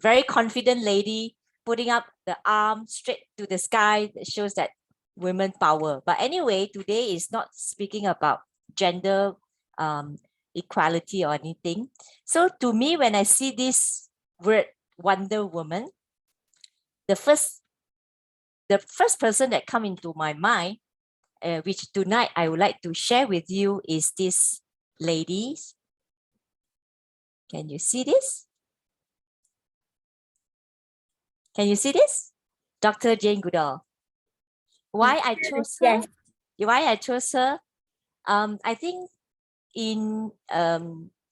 very confident lady putting up the arm straight to the sky. That shows that women power. But anyway, today is not speaking about gender equality or anything. So to me, when I see this word Wonder Woman, the first person that come into my mind, which tonight I would like to share with you, is this lady. Can you see this? Can you see this? Dr. Jane Goodall. Why I chose her? Yes. Why I chose her? I think in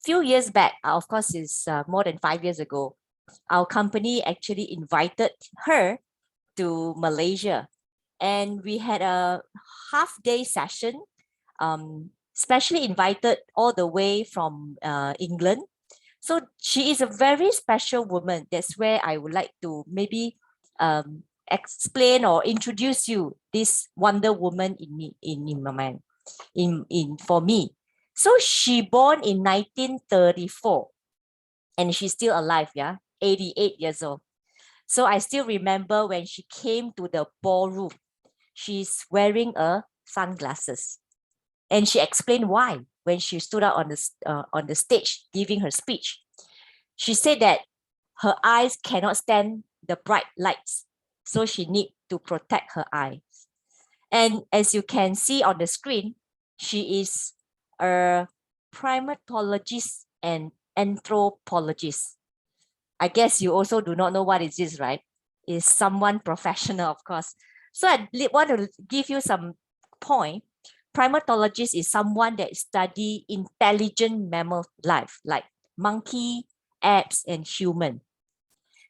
few years back, of course, it's more than 5 years ago, our company actually invited her to Malaysia, and we had a half-day session, specially invited all the way from England. So she is a very special woman. That's where I would like to maybe explain or introduce you this Wonder Woman in my mind, for me. So she born in 1934, and she's still alive, 88 years old. So I still remember when she came to the ballroom, she's wearing a sunglasses, and she explained why when she stood out on the stage giving her speech. She said that her eyes cannot stand the bright lights, so she need to protect her eyes. And as you can see on the screen, she is a primatologist and anthropologist. I guess you also do not know what is this, right? Is someone professional, of course. So I want to give you some point. Primatologist is someone that study intelligent mammal life, like monkey, apes, and human.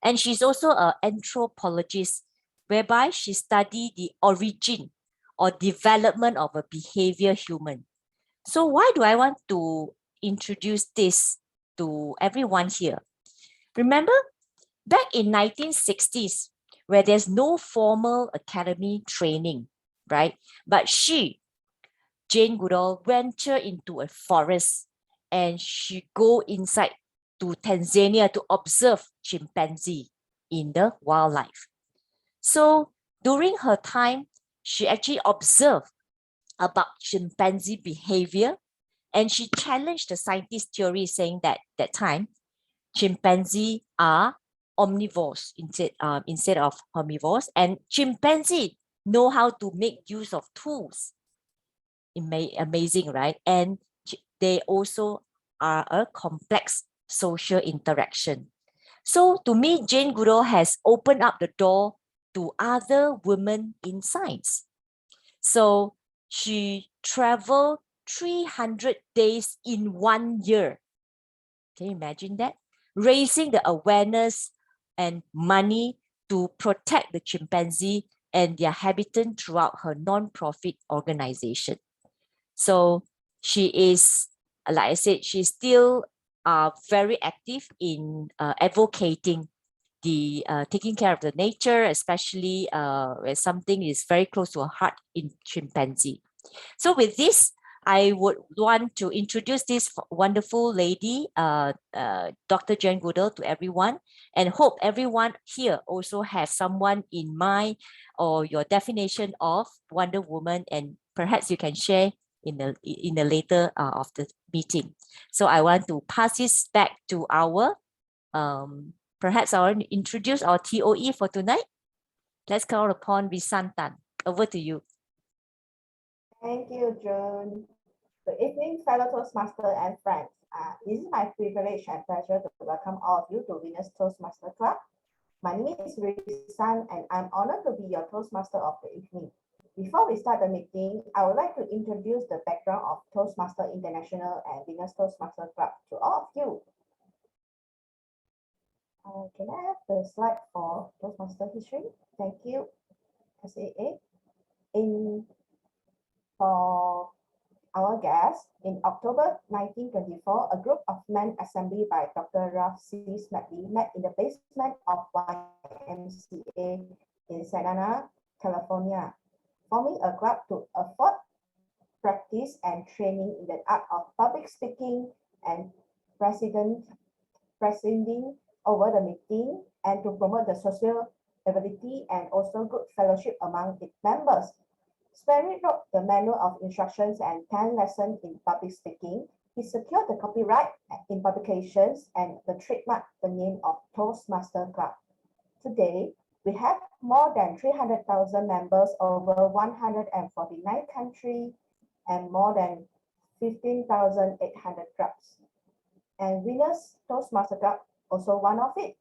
And she's also an anthropologist, whereby she study the origin or development of a behavior human. So why do I want to introduce this to everyone here? Remember, back in 1960s, where there's no formal academy training, right? But she, Jane Goodall, ventured into a forest, and she go inside to Tanzania to observe chimpanzee in the wildlife. So during her time, she actually observed about chimpanzee behavior, and she challenged the scientist theory, saying that time chimpanzee are omnivores instead of herbivores, and chimpanzee know how to make use of tools. Amazing, right? And they also are a complex social interaction. So to me, Jane Goodall has opened up the door to other women in science. So she traveled 300 days in 1 year. Can you imagine that? Raising the awareness and money to protect the chimpanzee and their habitat throughout her non-profit organization. So she is, like I said, she's still very active in advocating the taking care of the nature, especially where something is very close to her heart in chimpanzee. So with this, I would want to introduce this wonderful lady, Dr. Jane Goodall, to everyone, and hope everyone here also has someone in mind or your definition of Wonder Woman, and perhaps you can share in the later of the meeting. So I want to pass this back to our, perhaps I want to introduce our TOE for tonight. Let's call upon Visantan. Over to you. Thank you, June. Good evening, fellow Toastmaster and friends. This is my privilege and pleasure to welcome all of you to Venus Toastmaster Club. My name is Risan, and I'm honored to be your Toastmaster of the evening. Before we start the meeting, I would like to introduce the background of Toastmaster International and Venus Toastmaster Club to all of you. Can I have the slide for Toastmaster history? Thank you, SAA. For our guest, in October 1924, a group of men assembled by Dr. Ralph C. Smedley met in the basement of YMCA in Santa Ana, California, forming a club to afford practice and training in the art of public speaking and presenting over the meeting and to promote the social ability and also good fellowship among its members. Sperry wrote the manual of instructions and 10 lessons in public speaking. He secured the copyright in publications and the trademark the name of Toastmasters Club. Today, we have more than 300,000 members over 149 countries and more than 15,800 clubs. And Winners Toastmasters Club also one of it.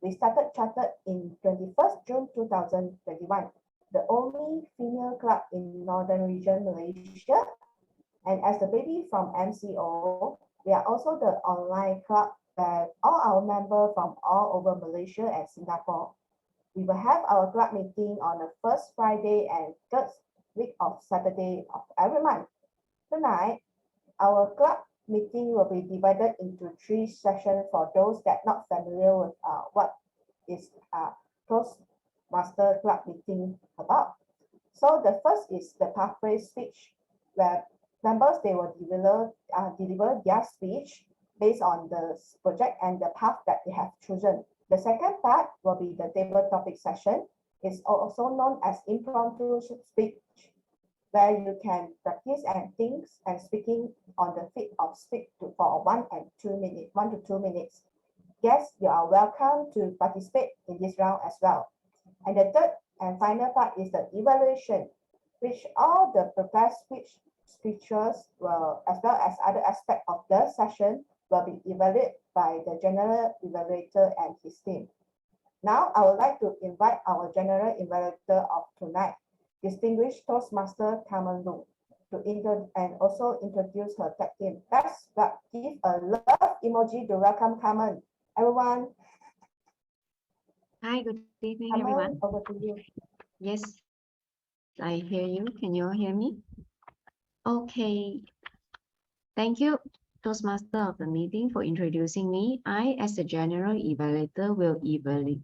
We started chartered in 21st June 2021, the only female club in Northern Region, Malaysia. And as the baby from MCO, we are also the online club that all our members from all over Malaysia and Singapore. We will have our club meeting on the first Friday and third week of Saturday of every month. Tonight, our club meeting will be divided into 3 sessions for those that not familiar with what is Toastmaster Club meeting about. So the first is the pathway speech, where members they will deliver their speech based on the project and the path that they have chosen. The second part will be the table topic session. It's also known as impromptu speech, where you can practice and think and speaking on the feet of speak for 1 to 2 minutes. Guests, you are welcome to participate in this round as well. And the third and final part is the evaluation, which all the prepared speeches will, as well as other aspects of the session, will be evaluated by the general evaluator and his team. Now, I would like to invite our general evaluator of tonight, distinguished Toastmaster Carmen Lu, and also introduce her tag team. Let's give a love emoji to welcome Carmen. Everyone. Hi, good evening, Carmen, everyone. over to you. Yes, I hear you. Can you all hear me? Okay. Thank you, Toastmaster of the meeting, for introducing me. I, as the general evaluator, will evaluate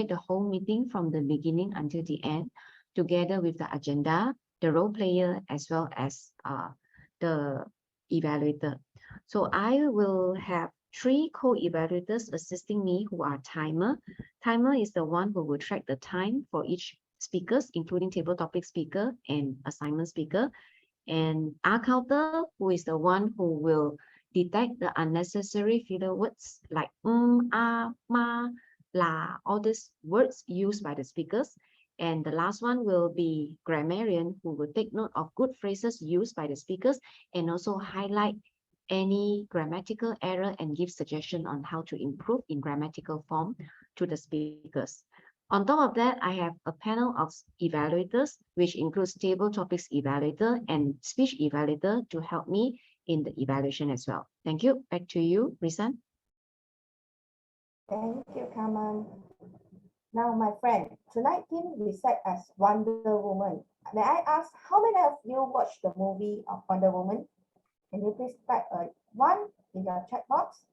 the whole meeting from the beginning until the end, together with the agenda, the role player, as well as the evaluator. So I will have 3 co-evaluators assisting me who are timer. Timer is the one who will track the time for each speakers, including table topic speaker and assignment speaker. And R counter, who is the one who will detect the unnecessary filler words like ma, la, all these words used by the speakers. And the last one will be grammarian, who will take note of good phrases used by the speakers and also highlight any grammatical error and give suggestion on how to improve in grammatical form to the speakers. On top of that, I have a panel of evaluators, which includes table topics evaluator and speech evaluator to help me in the evaluation as well. Thank you. Back to you, Risan. Thank you, Carmen. Now, my friend, tonight team we set as Wonder Woman. May I ask how many of you watched the movie of Wonder Woman? Can you please type a 1 in your chat box?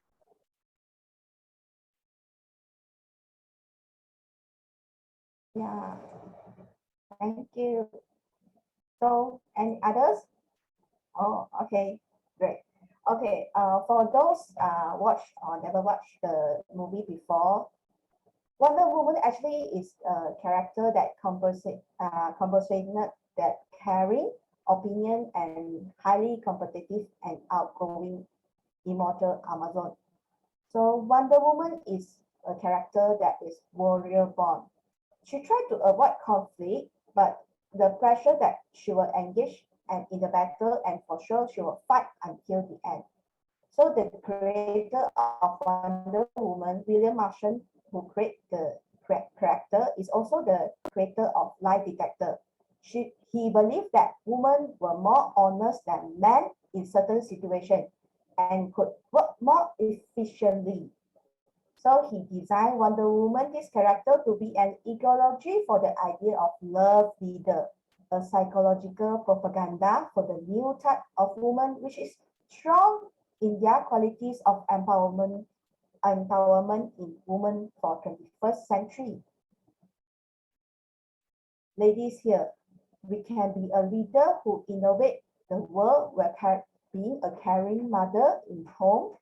Yeah, thank you. So, any others? Oh, okay, great. Okay, for those watched or never watched the movie before, Wonder Woman actually is a character that compensated that caring, opinion, and highly competitive and outgoing immortal Amazon. So Wonder Woman is a character that is warrior born. She tried to avoid conflict, but the pressure that she will engage and in the battle, and for sure she will fight until the end. So the creator of Wonder Woman, William Marshall, who created the character, is also the creator of lie detector. He believed that women were more honest than men in certain situations and could work more efficiently. So he designed Wonder Woman, this character, to be an ideology for the idea of love leader, a psychological propaganda for the new type of woman, which is strong in their qualities of empowerment in women for 21st century. Ladies here, we can be a leader who innovate the world where being a caring mother in home,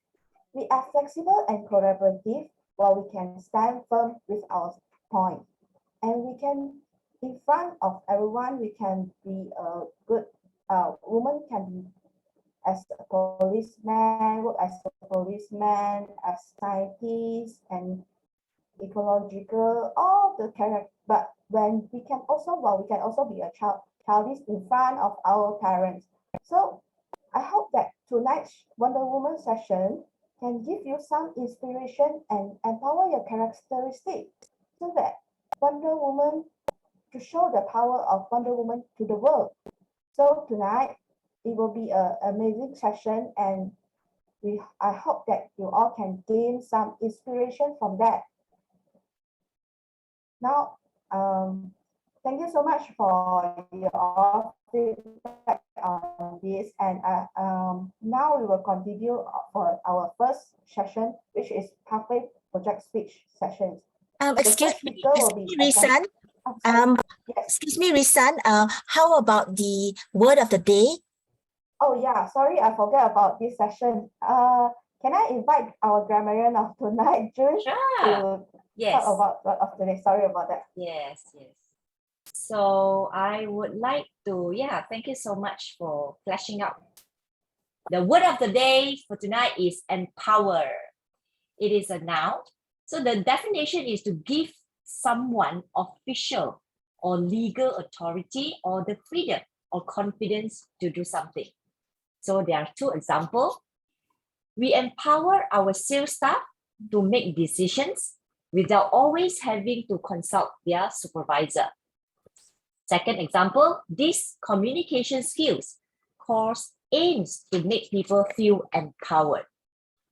We are flexible and collaborative, while we can stand firm with our point. And we can, in front of everyone, we can be a good woman, can be as a policeman, work as a policeman, as scientist, and ecological, all the character. But when we can also, well, we can also be a childish in front of our parents. So I hope that tonight's Wonder Woman session can give you some inspiration and empower your characteristic, so that Wonder Woman, to show the power of Wonder Woman to the world. So tonight it will be an amazing session, and I hope that you all can gain some inspiration from that. Now, thank you so much for your feedback on this, and now we will continue for our first session, which is pathway project speech sessions. Excuse me, Risan. Yes. Excuse me, Risan. How about the word of the day? Oh yeah, sorry, I forgot about this session. Can I invite our grammarian of tonight, June, Sure. to talk about word of the day? Sorry about that. Yes, yes. So I would like to, thank you so much for flashing out. The word of the day for tonight is empower. It is a noun. So the definition is to give someone official or legal authority or the freedom or confidence to do something. So there are two examples. We empower our sales staff to make decisions without always having to consult their supervisor. Second example, these communication skills course aims to make people feel empowered.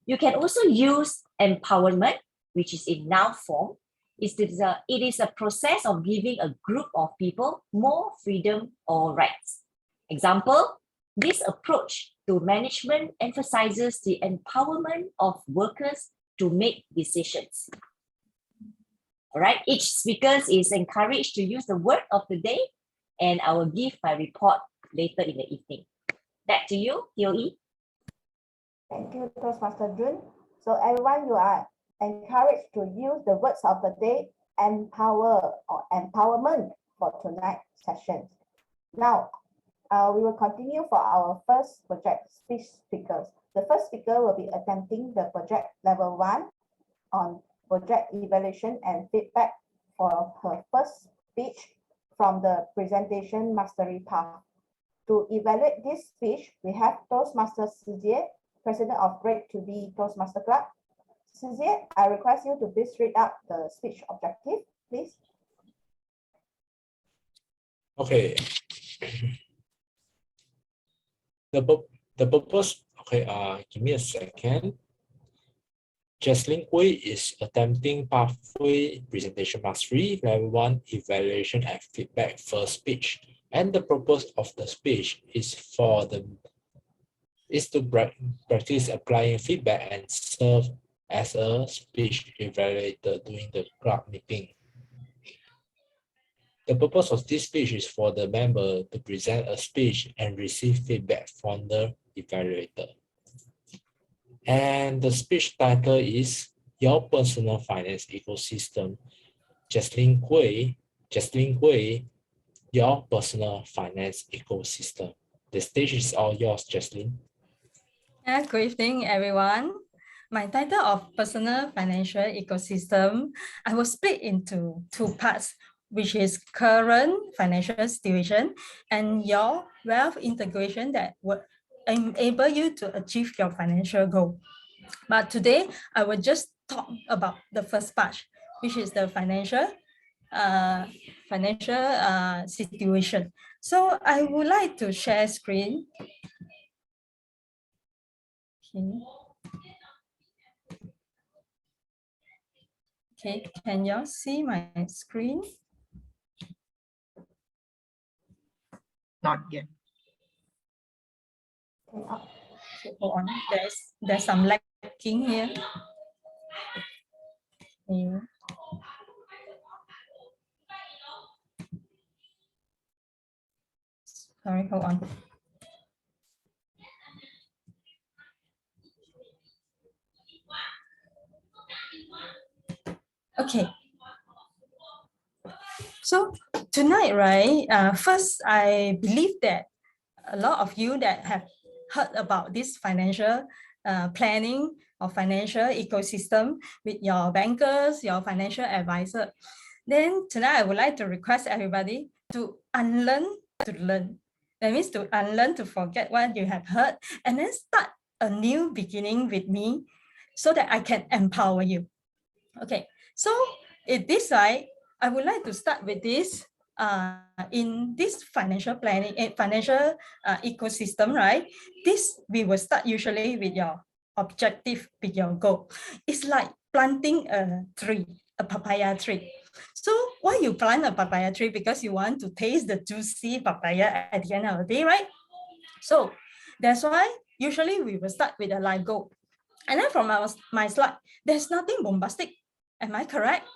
You can also use empowerment, which is in noun form. It is a process of giving a group of people more freedom or rights. Example, this approach to management emphasizes the empowerment of workers to make decisions. All right, each speaker is encouraged to use the word of the day, and I will give my report later in the evening. Back to you, Tio. Thank you, Toastmaster Jun. So everyone, you are encouraged to use the words of the day, empower or empowerment, for tonight's session. Now, we will continue for our first project speech speakers. The first speaker will be attempting the project level 1 on project evaluation and feedback for her first speech from the presentation mastery path. To evaluate this speech, we have Toastmaster Sijie, President of Grade 2B Toastmaster Club. Sijie, I request you to please read out the speech objective, please. Okay. The purpose, okay, give me a second. Jesslyn Hui is attempting pathway presentation mastery level 1 evaluation and feedback first speech. And the purpose of the speech is to practice applying feedback and serve as a speech evaluator during the club meeting. The purpose of this speech is for the member to present a speech and receive feedback from the evaluator. And the speech title is Your Personal Finance Ecosystem. Jesslyn Hui, Your Personal Finance Ecosystem. The stage is all yours, Jesslyn. Good evening, everyone. My title of Personal Financial Ecosystem, I will split into two parts, which is current financial situation and your wealth integration that would enable you to achieve your financial goal. But today, I will just talk about the first part, which is the financial situation. So I would like to share screen. Okay, can you all see my screen? Not yet. Hold on, there's some lagging here. Okay. Sorry, hold on. Okay. So tonight, right, first, I believe that a lot of you that have heard about this financial planning or financial ecosystem with your bankers, your financial advisor. Then tonight, I would like to request everybody to unlearn to learn. That means to unlearn to forget what you have heard and then start a new beginning with me so that I can empower you. Okay, so in this side, I would like to start with this in this financial planning, financial ecosystem, right? This we will start usually with your objective, with your goal. It's like planting a tree, a papaya tree. So why you plant a papaya tree? Because you want to taste the juicy papaya at the end of the day, right? So that's why usually we will start with a life goal. And then from my slide, there's nothing bombastic. Am I correct?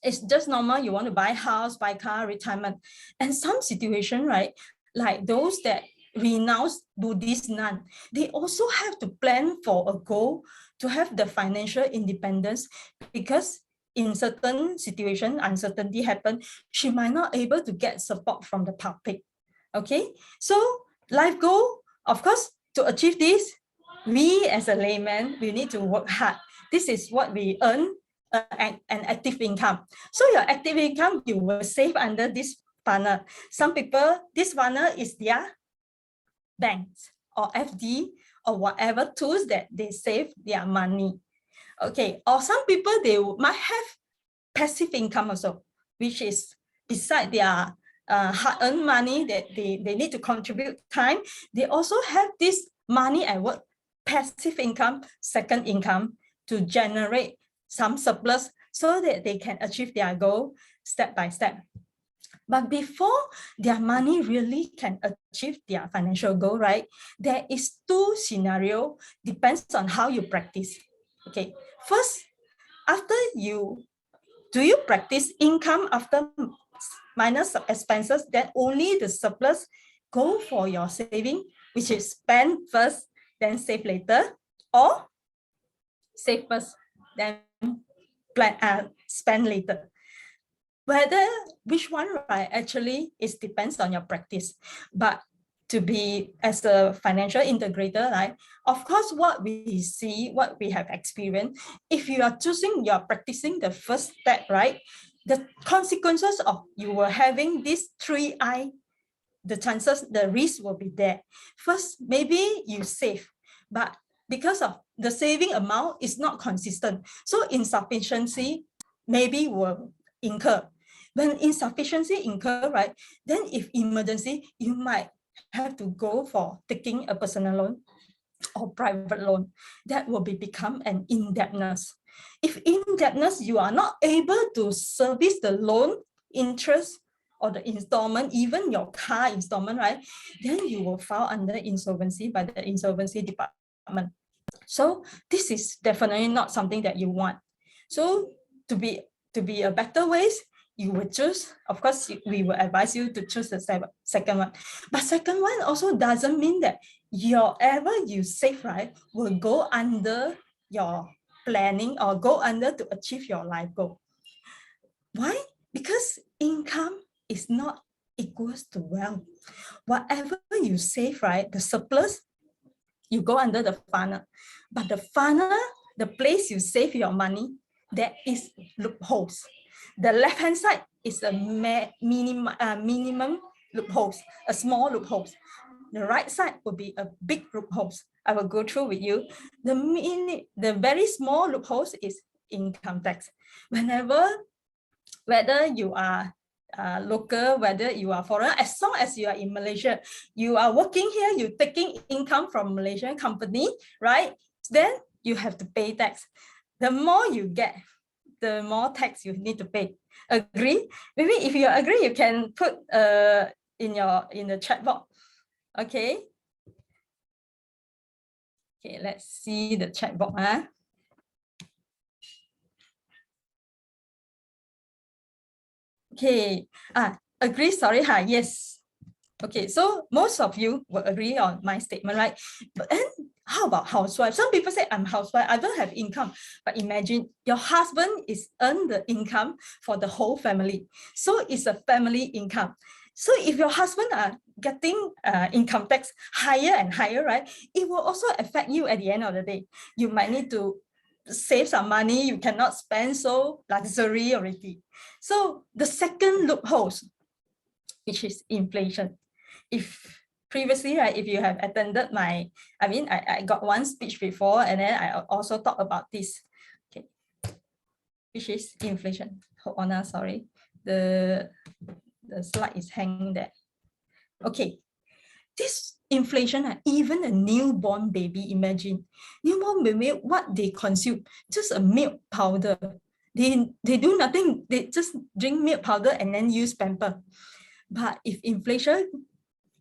It's just normal. You want to buy house, buy car, retirement. And some situation, right? Like those that renounce Buddhist nun, they also have to plan for a goal to have the financial independence, because in certain situation, uncertainty happen, she might not able to get support from the public. Okay, so life goal, of course, to achieve this, we as a layman, we need to work hard. This is what we earn, an active income. So your active income, you will save under this funnel. Some people, this funnel is their banks or FD or whatever tools that they save their money. Okay, or some people, they might have passive income also, which is beside their hard-earned money that they need to contribute time. They also have this money at work, passive income, second income, to generate some surplus so that they can achieve their goal step by step. But before their money really can achieve their financial goal, right, there is two scenarios, depends on how you practice. Okay, first, after do you practice income after minus expenses, then only the surplus go for your saving, which is spend first, then save later, or save first, then spend later? Which one, right, actually it depends on your practice. But to be as a financial integrator, right, of course, what we see, what we have experienced, if you are practicing the first step, right, the consequences of you were having this 3I, the chances, the risk will be there. First, maybe you save, but because of the saving amount is not consistent, so insufficiency maybe will incur. When insufficiency incur, right, then if emergency, you might have to go for taking a personal loan or private loan. That will become an indebtedness. If indebtedness, you are not able to service the loan interest or the installment, even your car installment, right, then you will file under insolvency by the insolvency department. So this is definitely not something that you want. So to be a better ways, you would choose, of course, we will advise you to choose the second one. But second one also doesn't mean that whatever you save, right, will go under your planning or go under to achieve your life goal. Why? Because income is not equals to wealth. Whatever you save, right, the surplus, you go under the funnel. But the funnel, the place you save your money, there is loopholes. The left-hand side is a minimum loopholes, a small loopholes. The right side will be a big loopholes. I will go through with you. The very small loopholes is income tax. Whether you are local, whether you are foreign, as long as you are in Malaysia, you are working here, you're taking income from Malaysian company, right? Then you have to pay tax. The more you get, the more tax you need to pay. Agree? Maybe if you agree, you can put in the chat box. Okay. Okay, let's see the chat box. Okay. Agree. Sorry. Yes. Okay, so most of you will agree on my statement, right? But then how about housewife? Some people say I'm housewife, I don't have income. But imagine your husband is earn the income for the whole family. So it's a family income. So if your husband are getting income tax higher and higher, right? It will also affect you at the end of the day. You might need to save some money. You cannot spend so luxury already. So the second loopholes, which is inflation. If previously, right, if you have attended my, I got one speech before, and then I also talk about this, okay, which is inflation. Hold on, sorry, the slide is hanging there. Okay, this inflation, even a newborn baby, imagine newborn baby, what they consume, just a milk powder. They do nothing, they just drink milk powder and then use pamper. But if inflation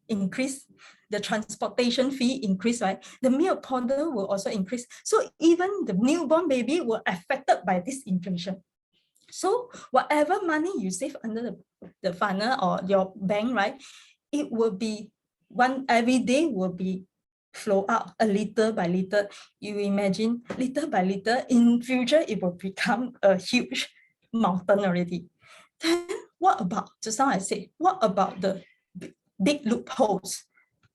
increase, the transportation fee increase, right? The milk powder will also increase. So even the newborn baby will affected by this inflation. So whatever money you save under the funnel or your bank, right? It will be every day will be flow out a little by little. You imagine little by little, in future, it will become a huge mountain already. Then what about, just now I say, what about the big loopholes?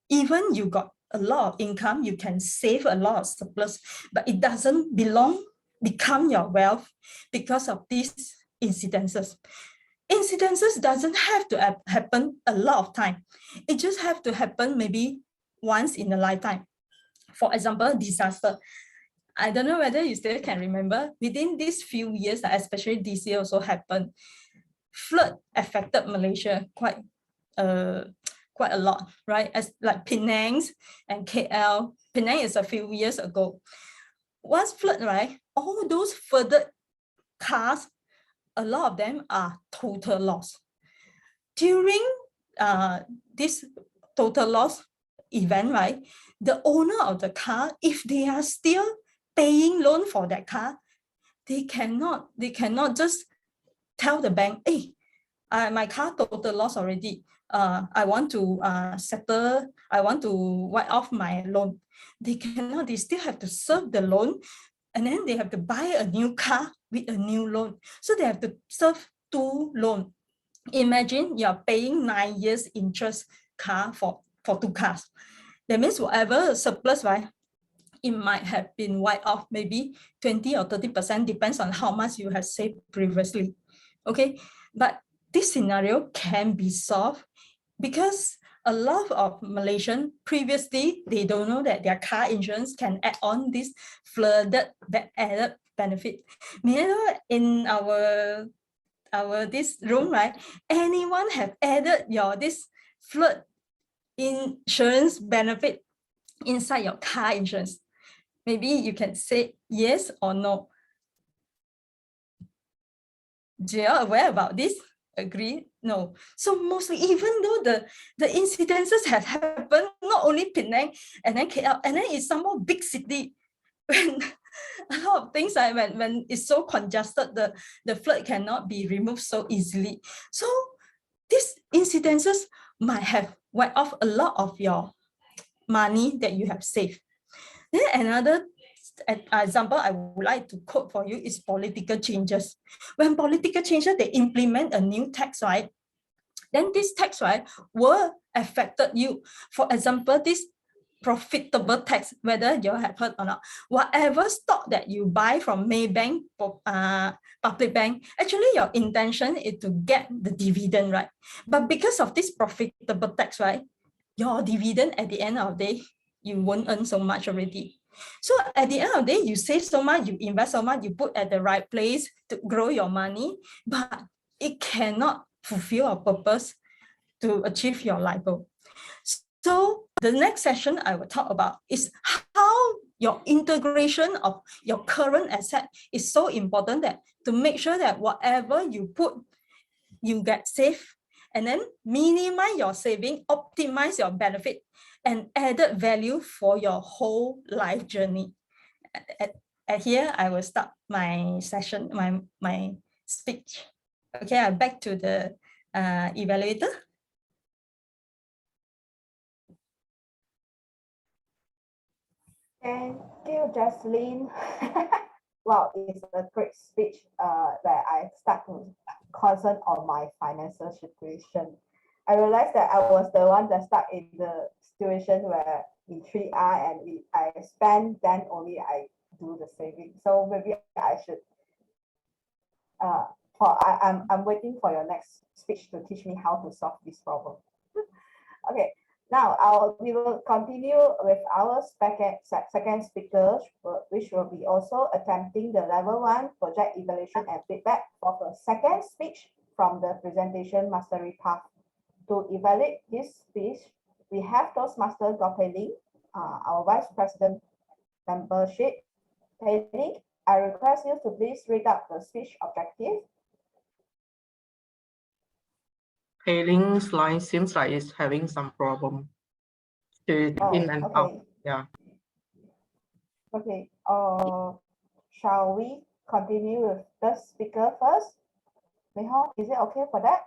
Even you got a lot of income, you can save a lot of surplus, but it doesn't become your wealth because of these incidences. Incidences doesn't have to happen a lot of time. It just have to happen maybe once in a lifetime. For example, disaster. I don't know whether you still can remember, within these few years, especially this year also happened, flood affected Malaysia quite a lot, right? As like Penang and KL. Penang is a few years ago. Once flood, right? All those flooded cars, a lot of them are total loss. During this total loss event, right? The owner of the car, if they are still paying loan for that car, they cannot just tell the bank, hey, my car total loss already. I want to settle, I want to wipe off my loan. They cannot, they still have to serve the loan, and then they have to buy a new car with a new loan. So they have to serve two loans. Imagine you're paying 9 years interest car for two cars. That means whatever surplus, right? It might have been wiped off, maybe 20 or 30%, depends on how much you have saved previously. Okay, but this scenario can be solved because a lot of Malaysian previously, they don't know that their car insurance can add on this flooded added benefit. May I know, in our this room, right? Anyone have added your this flood insurance benefit inside your car insurance? Maybe you can say yes or no. Do you aware about this? Agree? No. So mostly, even though the incidences have happened, not only Penang and then KL, and then it's some more big city, when a lot of things like when it's so congested, the flood cannot be removed so easily. So these incidences might have wiped off a lot of your money that you have saved. Then another example I would like to quote for you is political changes. When political changes, they implement a new tax, right? Then this tax, right, will affected you. For example, this profitable tax, whether you have heard or not, whatever stock that you buy from Maybank, public bank, actually your intention is to get the dividend, right? But because of this profitable tax, right, your dividend at the end of the day, you won't earn so much already. So at the end of the day, you save so much, you invest so much, you put at the right place to grow your money, but it cannot fulfill a purpose to achieve your life goal. So the next session I will talk about is how your integration of your current asset is so important, that to make sure that whatever you put, you get safe, and then minimize your saving, optimize your benefit, and added value for your whole life journey. At here, I will start my session, my speech. Okay, I'm back to the evaluator. Thank you, Jocelyn. Wow, it's a great speech that I start to concern on my financial situation. I realized that I was the one that stuck in the situation where in 3R and I spend, then only I do the saving. So maybe I should I'm waiting for your next speech to teach me how to solve this problem. Okay, now we will continue with our second speaker, which will be also attempting the level 1 project evaluation and feedback for the second speech from the presentation mastery path. To evaluate this speech, we have Toastmaster Pei Ling, our Vice President membership. Pei Ling, I request you to please read out the speech objective. Payling's line seems like it's having some problem. In and out. Okay. Yeah. Okay. Shall we continue with the speaker first? Mei-Hong, is it okay for that?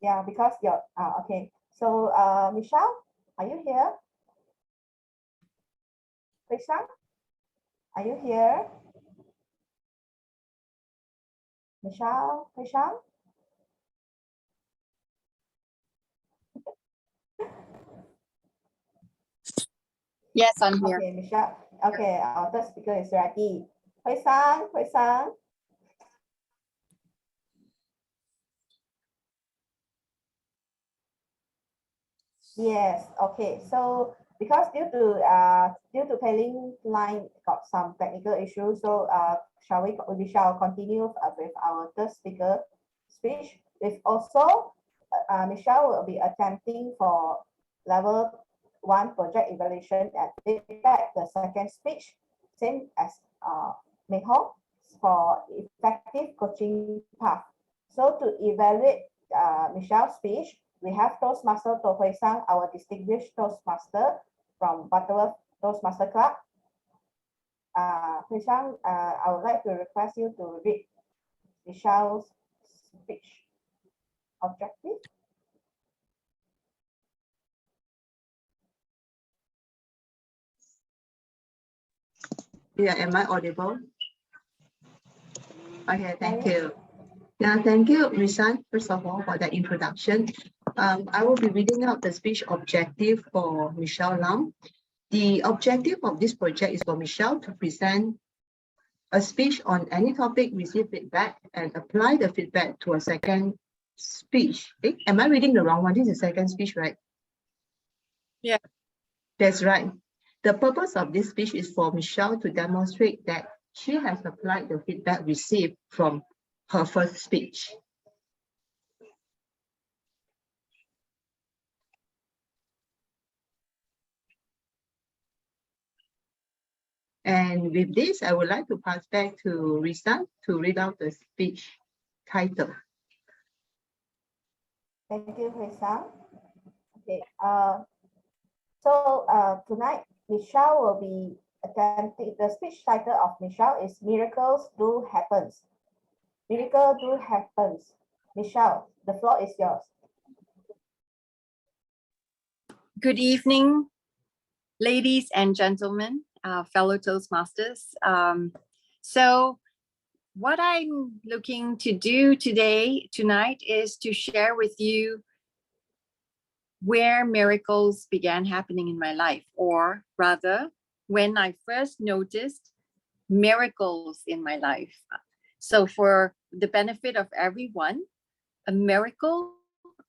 Yeah, because you're okay. So Michelle, are you here? Hui-Sang, are you here? Michelle, Hui-Sang? Yes, I'm here. Okay, Michelle. Okay, our third speaker is ready. Hui-Sang, Hui-Sang. Yes, okay. So because due to Pei line got some technical issues, so we shall continue with our third speaker speech. With also Michelle will be attempting for level 1 project evaluation and feedback, the second speech, same as Mei-Hong for effective coaching path. So to evaluate Michelle's speech, we have Toastmaster To Hui-Sang, our distinguished Toastmaster from Butterworth Toastmaster Club. Hui-Sang, I would like to request you to read Michelle's speech objective. Yeah, am I audible? Okay, thank you. Yeah, thank you, Risan, first of all, for the introduction. I will be reading out the speech objective for Michelle Lam. The objective of this project is for Michelle to present a speech on any topic, receive feedback, and apply the feedback to a second speech. Am I reading the wrong one? This is the second speech, right? Yeah. That's right. The purpose of this speech is for Michelle to demonstrate that she has applied the feedback received from her first speech. And with this, I would like to pass back to Risa to read out the speech title. Thank you, Hui-Sang. Okay. Tonight, Michelle will be attempting, the speech title of Michelle is Miracles Do Happens. Miracle Do Happens. Michelle, the floor is yours. Good evening, ladies and gentlemen, fellow Toastmasters. So what I'm looking to do tonight is to share with you where miracles began happening in my life, or rather, when I first noticed miracles in my life. So for the benefit of everyone, a miracle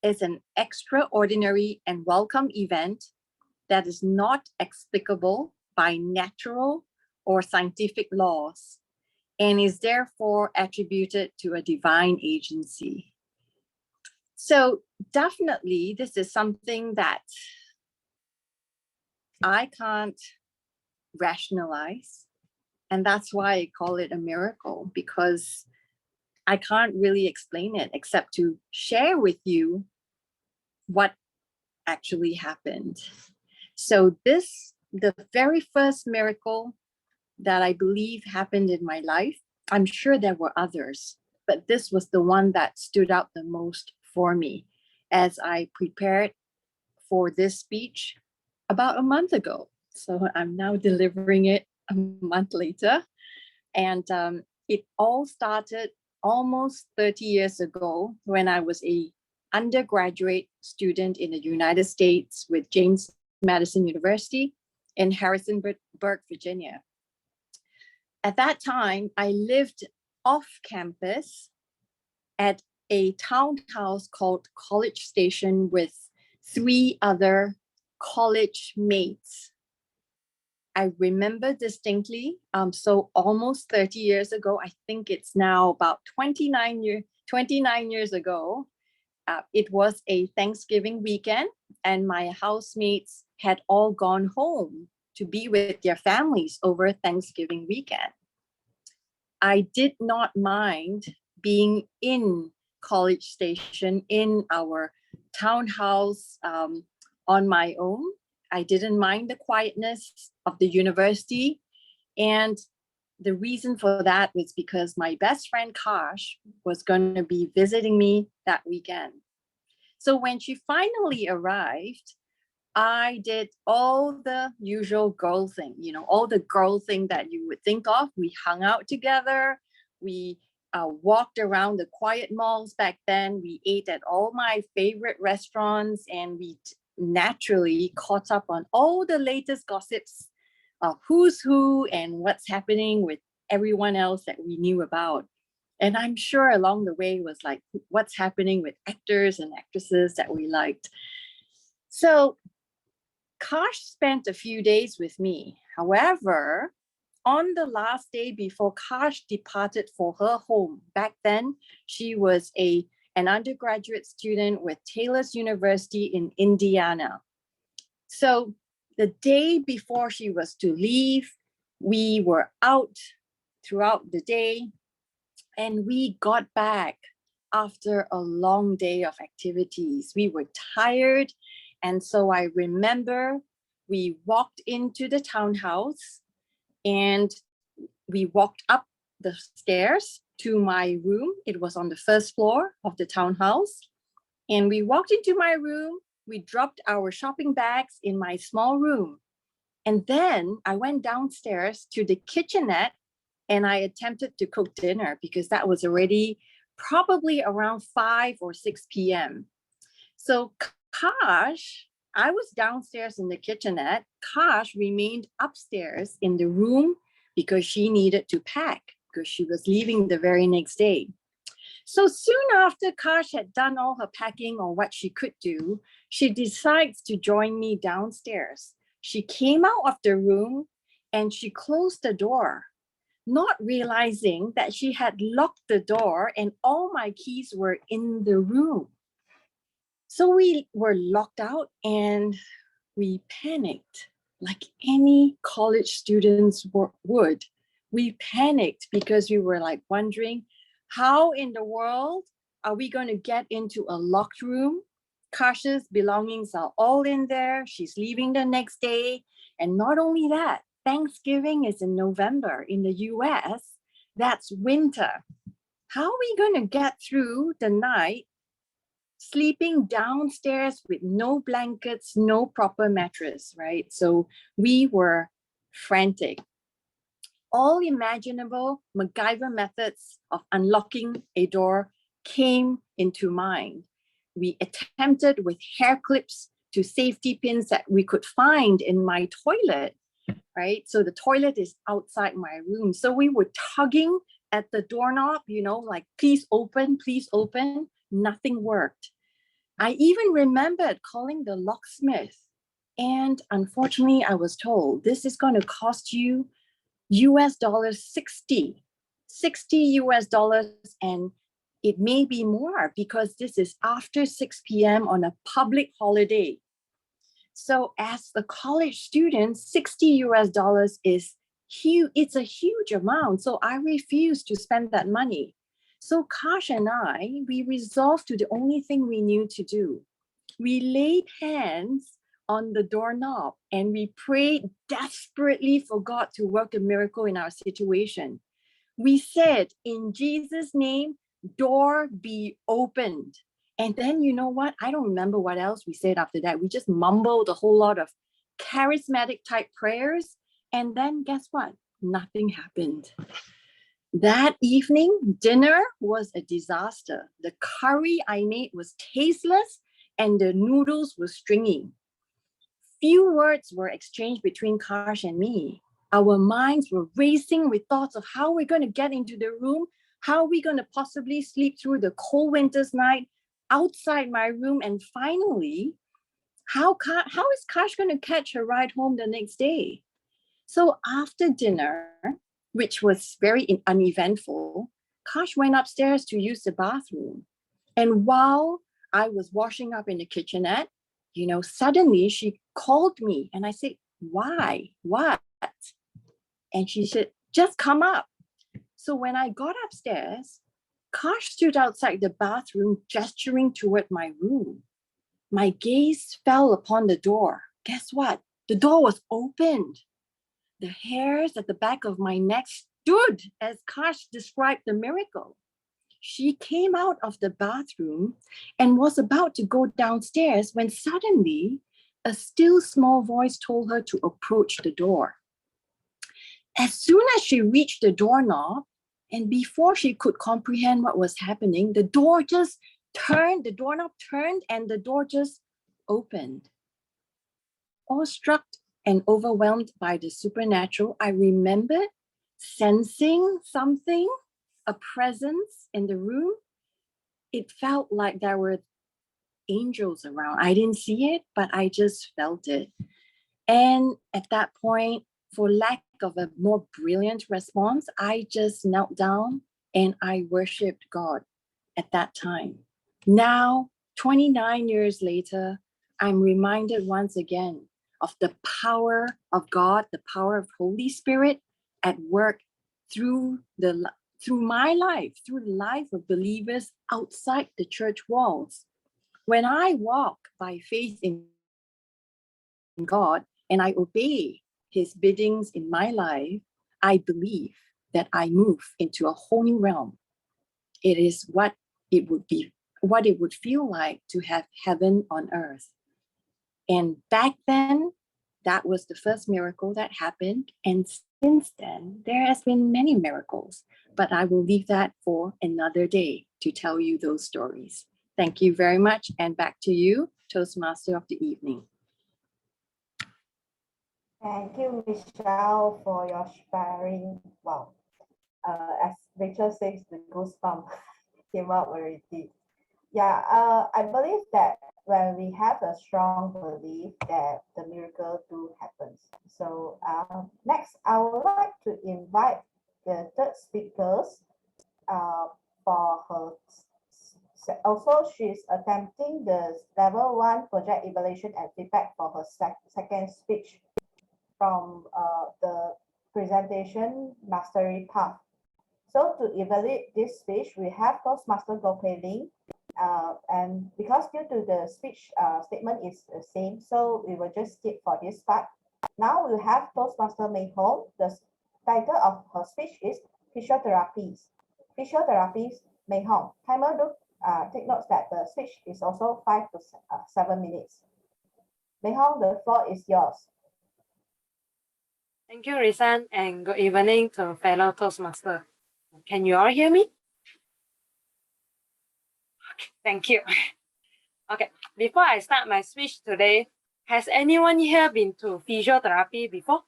is an extraordinary and welcome event that is not explicable by natural or scientific laws and is therefore attributed to a divine agency. So definitely this is something that I can't rationalize, and that's why I call it a miracle, because I can't really explain it except to share with you what actually happened. So the very first miracle that I believe happened in my life, I'm sure there were others, but this was the one that stood out the most for me as I prepared for this speech about a month ago. So I'm now delivering it a month later. And it all started almost 30 years ago when I was a undergraduate student in the United States with James Madison University in Harrisonburg, Virginia. At that time, I lived off campus at a townhouse called College Station with 3 other college mates. I remember distinctly, so almost 30 years ago, I think it's now about 29 years ago, it was a Thanksgiving weekend and my housemates had all gone home to be with their families over Thanksgiving weekend. I did not mind being in College Station in our townhouse on my own. I didn't mind the quietness of the university. And the reason for that was because my best friend Kash was going to be visiting me that weekend. So when she finally arrived, I did all the usual girl thing, you know, all the girl thing that you would think of. We hung out together. We walked around the quiet malls back then. We ate at all my favorite restaurants, and we naturally caught up on all the latest gossips of who's who and what's happening with everyone else that we knew about. And I'm sure along the way was like what's happening with actors and actresses that we liked. So Kash spent a few days with me. However, on the last day before Kash departed for her home, back then she was an undergraduate student with Taylor's University in Indiana. So the day before she was to leave, we were out throughout the day and we got back after a long day of activities. We were tired. And so I remember we walked into the townhouse and we walked up the stairs to my room. It was on the first floor of the townhouse. And we walked into my room. We dropped our shopping bags in my small room. And then I went downstairs to the kitchenette and I attempted to cook dinner because that was already probably around 5 or 6 p.m. So Kash, I was downstairs in the kitchenette. Kash remained upstairs in the room because she needed to pack because she was leaving the very next day. So soon after Kash had done all her packing or what she could do, she decides to join me downstairs. She came out of the room and she closed the door, not realizing that she had locked the door and all my keys were in the room. So we were locked out and we panicked like any college students would. We panicked because we were like wondering, how in the world are we going to get into a locked room? Kash's belongings are all in there. She's leaving the next day. And not only that, Thanksgiving is in November in the US. That's winter. How are we going to get through the night sleeping downstairs with no blankets, no proper mattress, right? So we were frantic. All imaginable MacGyver methods of unlocking a door came into mind. We attempted with hair clips to safety pins that we could find in my toilet, right? So the toilet is outside my room. So we were tugging at the doorknob, you know, like, please open, please open. Nothing worked. I even remembered calling the locksmith. And unfortunately, I was told this is going to cost you US dollars 60 US dollars, and it may be more because this is after 6 p.m. on a public holiday. So as a college student, 60 US dollars is huge. It's a huge amount. So I refused to spend that money. So Kash and I, we resolved to the only thing we knew to do. We laid hands on the doorknob and we prayed desperately for God to work a miracle in our situation. We said, in Jesus' name, door be opened. And then you know what? I don't remember what else we said after that. We just mumbled a whole lot of charismatic type prayers. And then guess what? Nothing happened. That evening, dinner was a disaster. The curry I made was tasteless and the noodles were stringy. Few words were exchanged between Karsh and me. Our minds were racing with thoughts of how we're going to get into the room, how we're going to possibly sleep through the cold winter's night outside my room, and finally, how is Karsh going to catch a ride home the next day? So after dinner, which was very uneventful, Karsh went upstairs to use the bathroom. And while I was washing up in the kitchenette, suddenly she called me and I said, why? What? And she said, just come up. So when I got upstairs, Karsh stood outside the bathroom gesturing toward my room. My gaze fell upon the door. Guess what? The door was opened. The hairs at the back of my neck stood as Karsh described the miracle. She came out of the bathroom and was about to go downstairs when suddenly a still small voice told her to approach the door. As soon as she reached the doorknob, and before she could comprehend what was happening, the doorknob turned and the door just opened. Awestruck and overwhelmed by the supernatural, I remembered sensing something, a presence in the room. It felt like there were angels around. I didn't see it, but I just felt it. And at that point, for lack of a more brilliant response, I just knelt down and I worshiped God at that time. Now, 29 years later, I'm reminded once again of the power of God, the power of Holy Spirit at work through my life, through the life of believers outside the church walls. When I walk by faith in God and I obey his biddings in my life, I believe that I move into a whole new realm. It is what it would feel like to have heaven on earth. And back then, that was the first miracle that happened. And since then, there has been many miracles, but I will leave that for another day to tell you those stories. Thank you very much. And back to you, Toastmaster of the evening. Thank you, Michelle, for your sharing. Wow. As Rachel says, the goosebumps came up already. Yeah, I believe that when we have a strong belief that the miracle do happens. So next, I would like to invite the third speakers for her. Also, she's attempting the level 1 project evaluation and feedback for her second speech from the presentation mastery path. So to evaluate this speech, we have Toastmaster Goh Pei Ling. And because due to the speech statement is the same, so we will just skip for this part. Now we have Toastmaster Mei Hong. The title of her speech is Physiotherapies. Physiotherapies, Mei Hong. Timer, take notes that the speech is also 5 to 7 minutes. Mei Hong, the floor is yours. Thank you, Risan, and good evening to fellow Toastmaster. Can you all hear me? Okay, thank you. Okay, before I start my speech today, has anyone here been to physiotherapy before?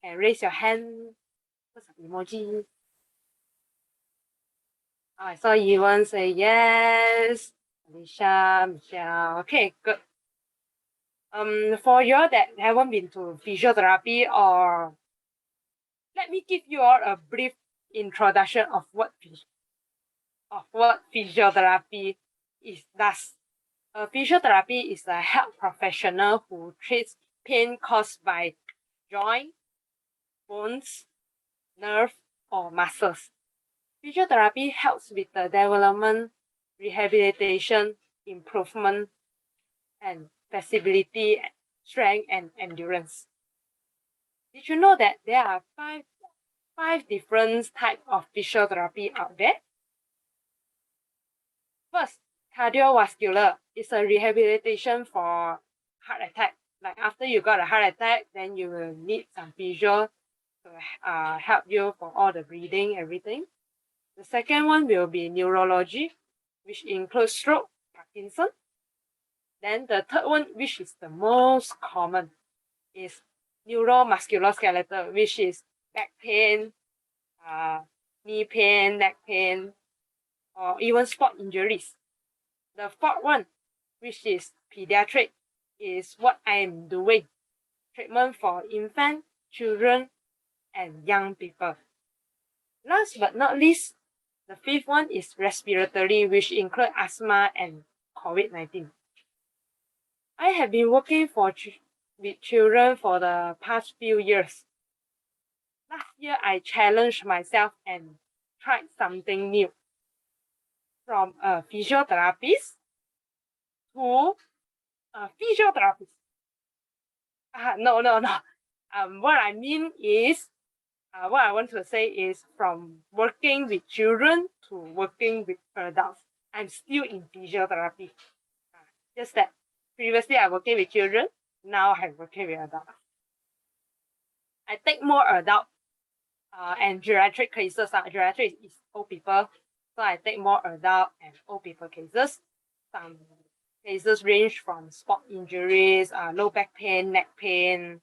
And raise your hand. What's the emoji? Oh, I saw Ewan say yes. Alicia, Michelle. Okay, good. For you all that haven't been to physiotherapy, or let me give you all a brief introduction of what physiotherapy does. Physiotherapy is a health professional who treats pain caused by joint, bones, nerve, or muscles. Physiotherapy helps with the development, rehabilitation, improvement, and flexibility, strength, and endurance. Did you know that there are five different types of physiotherapy out there? First, cardiovascular is a rehabilitation for heart attack Like after you got a heart attack, then you will need some physio to help you for all the breathing, everything. The second one will be neurology, which includes stroke, Parkinson. Then the third one, which is the most common, is neuromusculoskeletal, which is back pain, knee pain, neck pain, or even sport injuries. The fourth one, which is pediatric, is what I am doing. Treatment for infant, children, and young people. Last but not least, the fifth one is respiratory, which include asthma and COVID-19. I have been working with children for the past few years. Last year, I challenged myself and tried something new. From a physiotherapist to a physiotherapist. No. What I mean is, what I want to say is from working with children to working with adults. I'm still in physiotherapy. Just that previously I working with children, now I'm working with adults. I take more adult and geriatric cases. Geriatric is old people, so I take more adult and old people cases. Some cases range from sport injuries, low back pain, neck pain.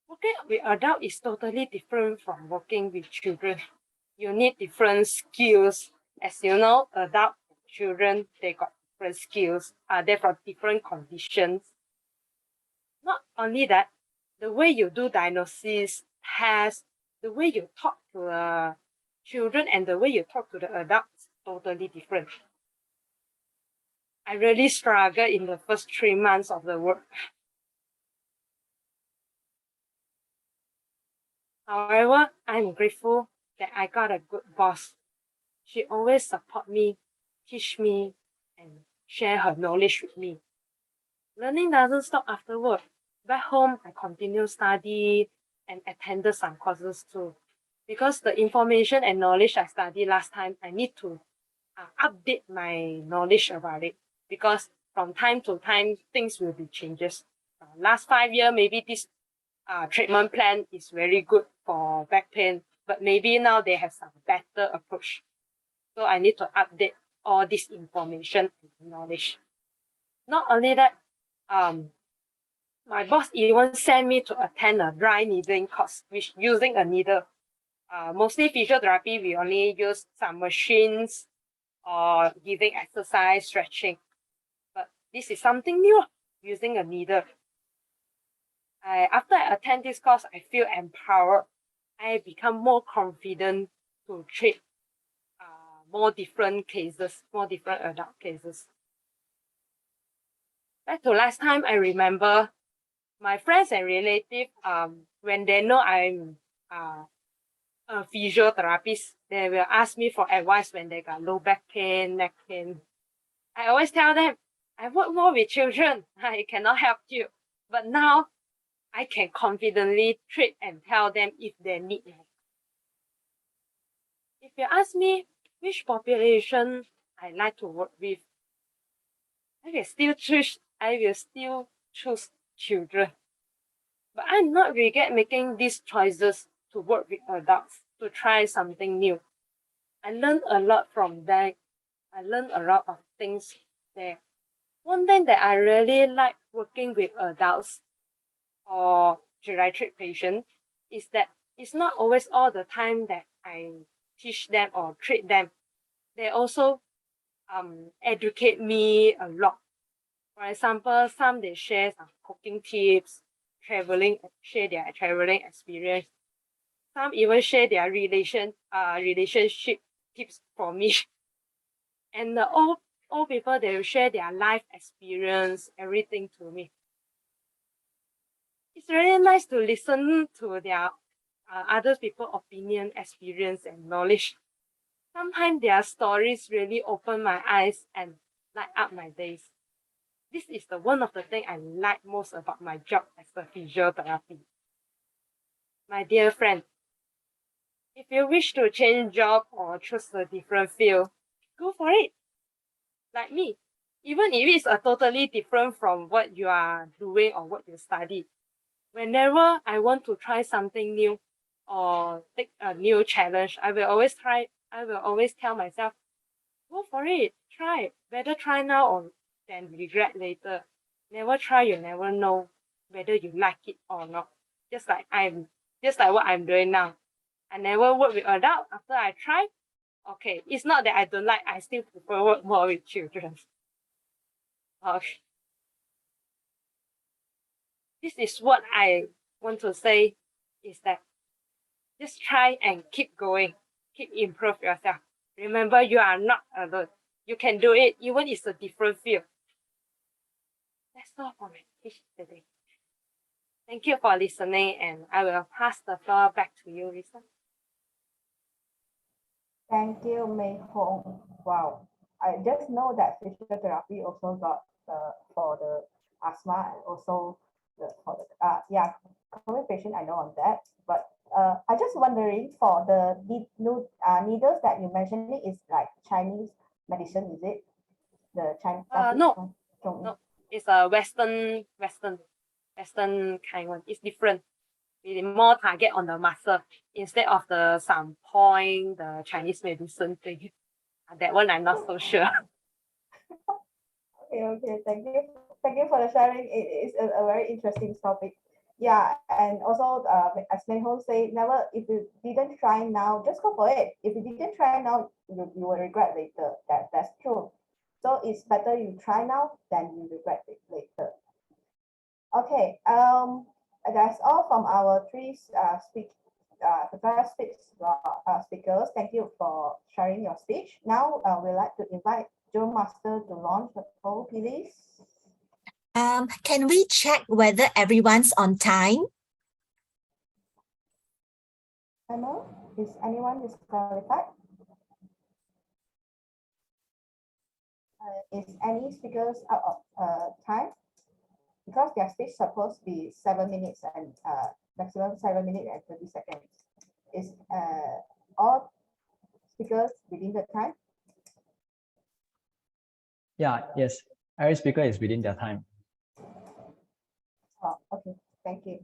Working with adult is totally different from working with children. You need different skills. As you know, adult and children, they got different skills. They're from different conditions. Not only that, the way you do diagnosis, tests, the way you talk to the children and the way you talk to the adults is totally different. I really struggled in the first 3 months of the work. However, I'm grateful that I got a good boss. She always support me, teach me, and share her knowledge with me. Learning doesn't stop after work. Back home, I continue study and attended some courses too. Because the information and knowledge I studied last time, I need to update my knowledge about it. Because from time to time, things will be changes. Last 5 years, maybe this treatment plan is very good for back pain, but maybe now they have some better approach. So I need to update all this information and knowledge. Not only that, my boss even sent me to attend a dry needling course, which using a needle. Mostly physiotherapy, we only use some machines or giving exercise, stretching. But this is something new, using a needle. After I attend this course, I feel empowered. I become more confident to treat more different cases, more different adult cases. Back to last time, I remember my friends and relatives, when they know I'm a physiotherapist, they will ask me for advice when they got low back pain, neck pain. I always tell them, I work more with children, I cannot help you. But now, I can confidently treat and tell them if they need help. If you ask me which population I like to work with, I will still choose children. But I'm not regret making these choices to work with adults, to try something new. I learned a lot from them. I learned a lot of things there. One thing that I really like working with adults or geriatric patients is that it's not always all the time that I teach them or treat them. They also educate me a lot. For example, some they share some cooking tips, share their traveling experience. Some even share their relationship tips for me. And the old people, they will share their life experience, everything to me. It's really nice to listen to their other people's opinion, experience, and knowledge. Sometimes their stories really open my eyes and light up my days. This is one of the things I like most about my job as a physiotherapy. My dear friend, if you wish to change job or choose a different field, go for it. Like me, even if it's a totally different from what you are doing or what you study. Whenever I want to try something new or take a new challenge, I will always tell myself, go for it, try. Better try now or than regret later. Never try, you never know whether you like it or not. Just like what I'm doing now. I never work with adults after I try. Okay, it's not that I don't like, I still prefer work more with children. Okay. This is what I want to say is that just try and keep going, keep improve yourself. Remember, you are not alone. You can do it, even if it's a different field. That's all for my speech today. Thank you for listening, and I will pass the floor back to you, Lisa. Thank you, Mei Hong. Wow, I just know that physiotherapy also got for the asthma and also for the COVID patient. I know on that, but I just wondering for the needles that you mentioned is like Chinese medicine, is it? The Chinese? No, it's a Western kind one. It's different. It's more target on the muscle instead of the some point the Chinese medicine thing. That one I'm not so sure. Okay. Thank you for the sharing. It is a very interesting topic. Yeah, and also as Mei Ho say, never if you didn't try now, just go for it. If you didn't try now, you will regret later. That's true. So it's better you try now than you regret it later. Okay. That's all from our three speakers. Thank you for sharing your speech. Now we'd like to invite Joe Master to launch the poll, please. Can we check whether everyone's on time? Emma, is anyone disqualified? Is any speakers out of time? Because their speech supposed to be 7 minutes and maximum 7 minutes and 30 seconds. Is all speakers within the time? Yes. Every speaker is within their time. Oh, okay. Thank you.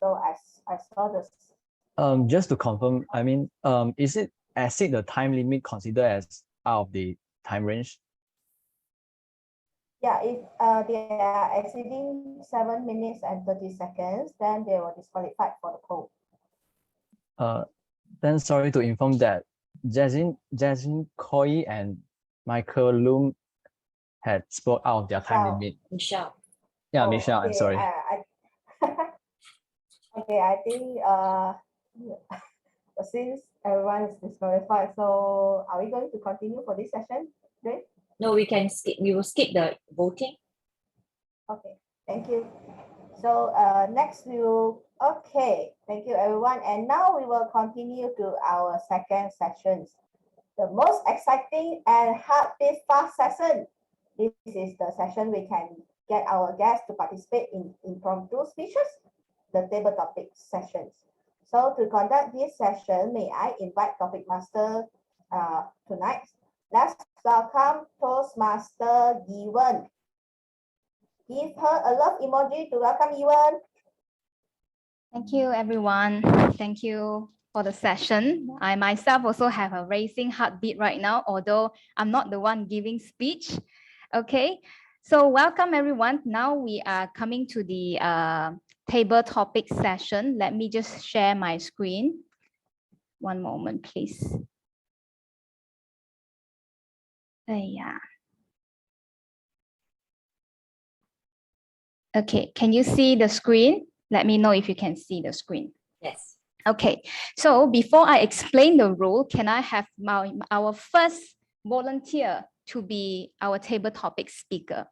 So I saw this. Just to confirm, I mean, is it exceed the time limit considered as out of the time range? Yeah, if they are exceeding 7 minutes and 30 seconds, then they were disqualified for the poll. Then sorry to inform that Jasmine Coy and Michael Loom had spoke out of their time limit. Michelle. Yeah, Michelle, okay. I'm sorry. Okay, I think since everyone is disqualified, so are we going to continue for this session? Great. No, we will skip the voting. Okay, thank you. So next we will, okay, thank you everyone. And now we will continue to our second sessions. The most exciting and heartbeat fast session. This is the session we can get our guests to participate in impromptu speeches, the table topic sessions. So to conduct this session, may I invite topic master tonight. Let's welcome Toastmaster Given. Give her a love emoji to welcome Given. Thank you, everyone. Thank you for the session. I myself also have a racing heartbeat right now, although I'm not the one giving speech. Okay, so welcome everyone. Now we are coming to the table topic session. Let me just share my screen. One moment, please. Yeah. Okay, can you see the screen? Let me know if you can see the screen. Yes. Okay, so before I explain the rule, can I have our first volunteer to be our table topic speaker?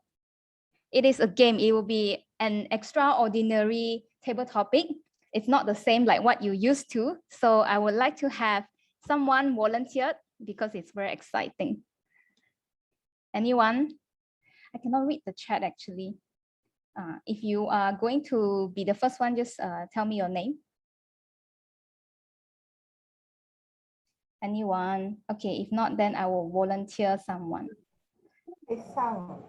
It is a game. It will be an extraordinary table topic. It's not the same like what you used to. So I would like to have someone volunteer because it's very exciting. Anyone? I cannot read the chat actually. If you are going to be the first one, just tell me your name. Anyone? Okay, if not, then I will volunteer someone. Risan.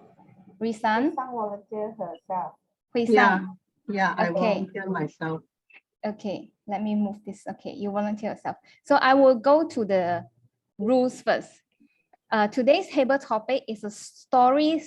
Risan? Risan volunteer herself. Huisan? Yeah, I Okay. volunteer myself. Okay, let me move this. Okay, you volunteer yourself. So I will go to the rules first. Today's table topic is a story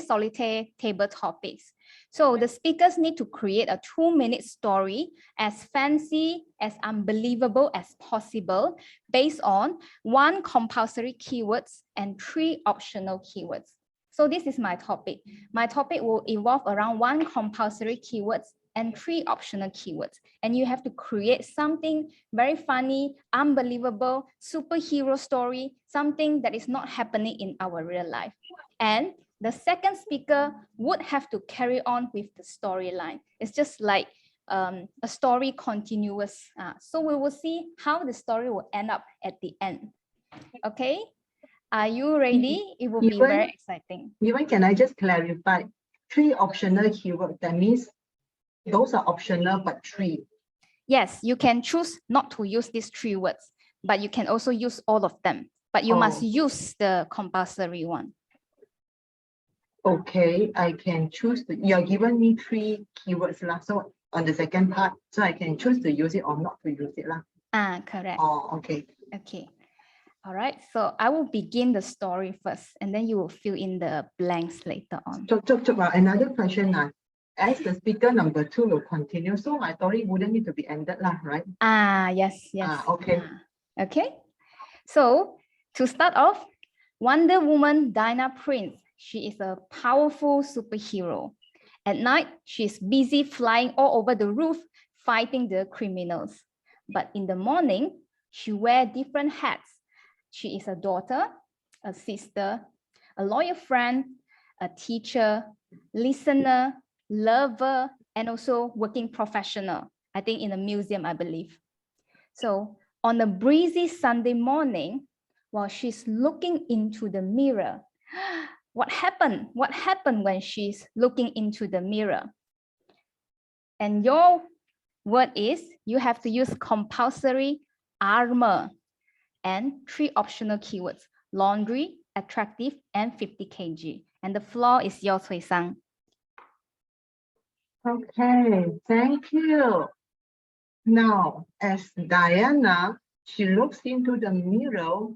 solitaire table topics. So the speakers need to create a 2-minute story as fancy, as unbelievable as possible based on 1 compulsory keywords and 3 optional keywords. So this is my topic. My topic will evolve around 1 compulsory keywords and 3 optional keywords. And you have to create something very funny, unbelievable, superhero story, something that is not happening in our real life. And the second speaker would have to carry on with the storyline. It's just like a story continuous. So we will see how the story will end up at the end. Okay, are you ready? It will be very exciting. Even can I just clarify? 3 optional keywords, that means those are optional, but 3. Yes, you can choose not to use these 3 words, but you can also use all of them. But you must use the compulsory one. Okay, I can choose. You're giving me 3 keywords lah. So on the second part, so I can choose to use it or not to use it lah. Correct. Oh, okay. Okay. All right. So I will begin the story first, and then you will fill in the blanks later on. Another question now. As the speaker number 2 will continue, so my story wouldn't need to be ended lah, right? Yes. Okay. Okay. So to start off, Wonder Woman Dinah Prince. She is a powerful superhero. At night, she's busy flying all over the roof, fighting the criminals. But in the morning, she wears different hats. She is a daughter, a sister, a lawyer friend, a teacher, listener, lover, and also working professional. I think in a museum, I believe. So on a breezy Sunday morning, while she's looking into the mirror, what happened? What happened when she's looking into the mirror? And your word is you have to use compulsory armor and 3 optional keywords: laundry, attractive, and 50 kg. And the floor is yours, Hui-sang. Okay, thank you. Now, as Diana, she looks into the mirror.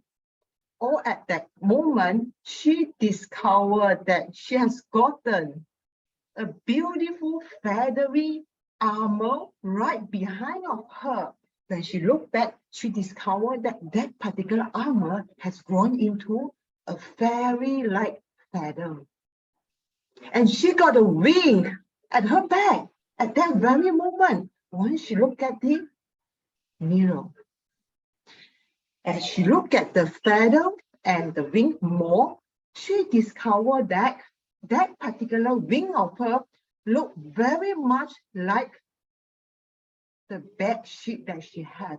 At that moment, she discovered that she has gotten a beautiful feathery armor right behind of her. When she looked back, she discovered that that particular armor has grown into a fairy-like feather. And she got a wing at her back at that very moment when she looked at the mirror. As she looked at the feather and the wing more, she discovered that that particular wing of her looked very much like the bed sheet that she has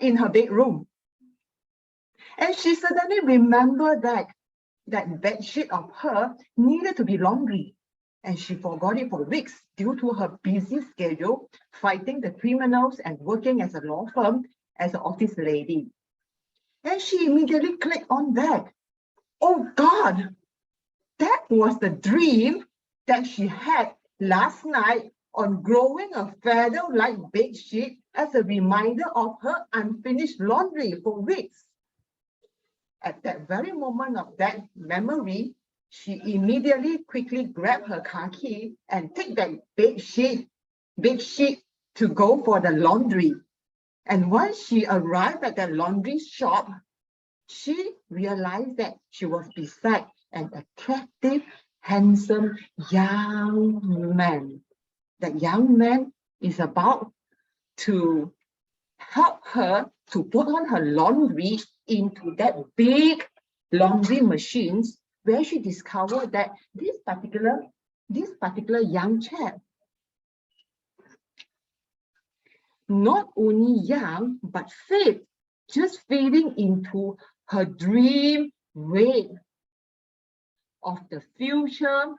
in her bedroom. And she suddenly remembered that that bed sheet of her needed to be laundry. And she forgot it for weeks due to her busy schedule, fighting the criminals and working as a law firm as an office lady. And she immediately clicked on that. Oh God, that was the dream that she had last night on growing a feather-like bed sheet as a reminder of her unfinished laundry for weeks. At that very moment of that memory, she immediately quickly grabbed her car key and take that bed sheet to go for the laundry. And once she arrived at the laundry shop, she realized that she was beside an attractive, handsome young man. That young man is about to help her to put on her laundry into that big laundry machines, where she discovered that this particular young chap, not only young, but fit, just fitting into her dream weight of the future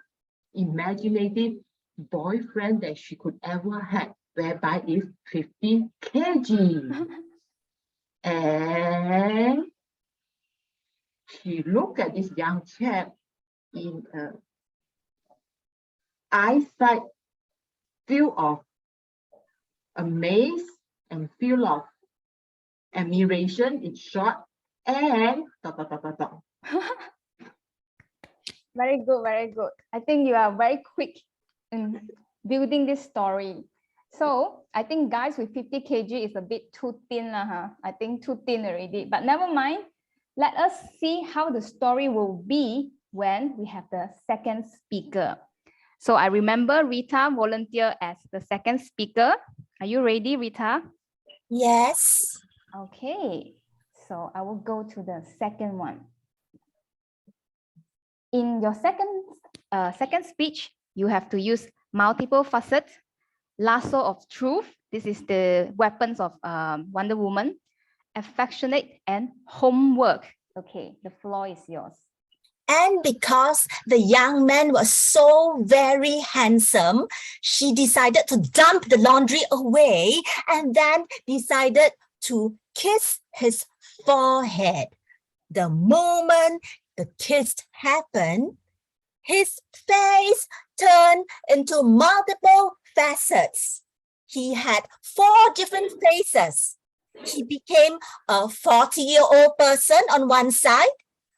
imaginative boyfriend that she could ever have, whereby is 50 kg. And she looked at this young chap in a eyesight full of amaze and full of admiration, in short, and Very good, very good. I think you are very quick in building this story. So I think guys with 50 kg is a bit too thin, I think too thin already, but never mind. Let us see how the story will be when we have the second speaker. So I remember Rita volunteered as the second speaker. Are you ready, Rita? Yes. Okay, so I will go to the second one. In your second speech, you have to use multiple facets, lasso of truth. This is the weapons of Wonder Woman, affectionate, and homework. Okay, the floor is yours. And because the young man was so very handsome, she decided to dump the laundry away and then decided to kiss his forehead. The moment the kiss happened, his face turned into multiple facets. He had 4 different faces. He became a 40-year-old person on one side,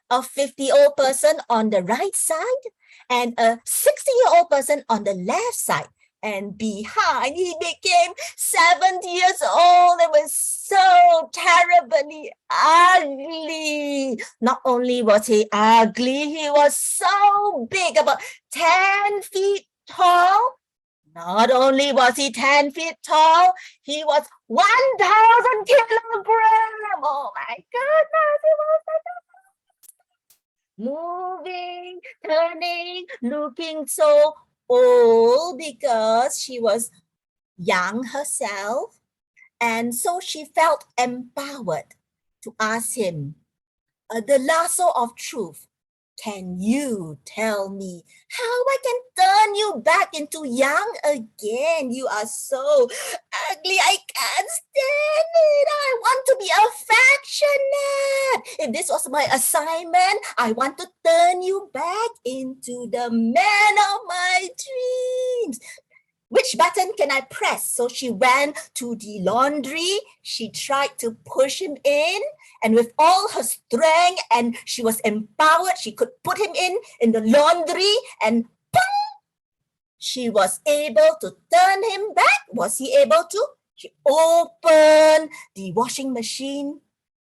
a 50-year-old person on the right side, and a 60-year-old person on the left side. And behind, he became 70 years old. It was so terribly ugly. Not only was he ugly, he was so big, about 10 feet tall. Not only was he 10 feet tall, he was 1,000 kilograms. Oh my goodness, he was like moving, turning, looking so old because she was young herself. And so she felt empowered to ask him, the lasso of truth, can you tell me how I can turn you back into young again? You are so ugly. I can't stand it. I want to be affectionate. If this was my assignment, I want to turn you back into the man of my dreams. Which button can I press? So she went to the laundry. She tried to push him in, and with all her strength, and she was empowered, she could put him in the laundry, and boom, she was able to turn him back. Was he able to? She opened the washing machine.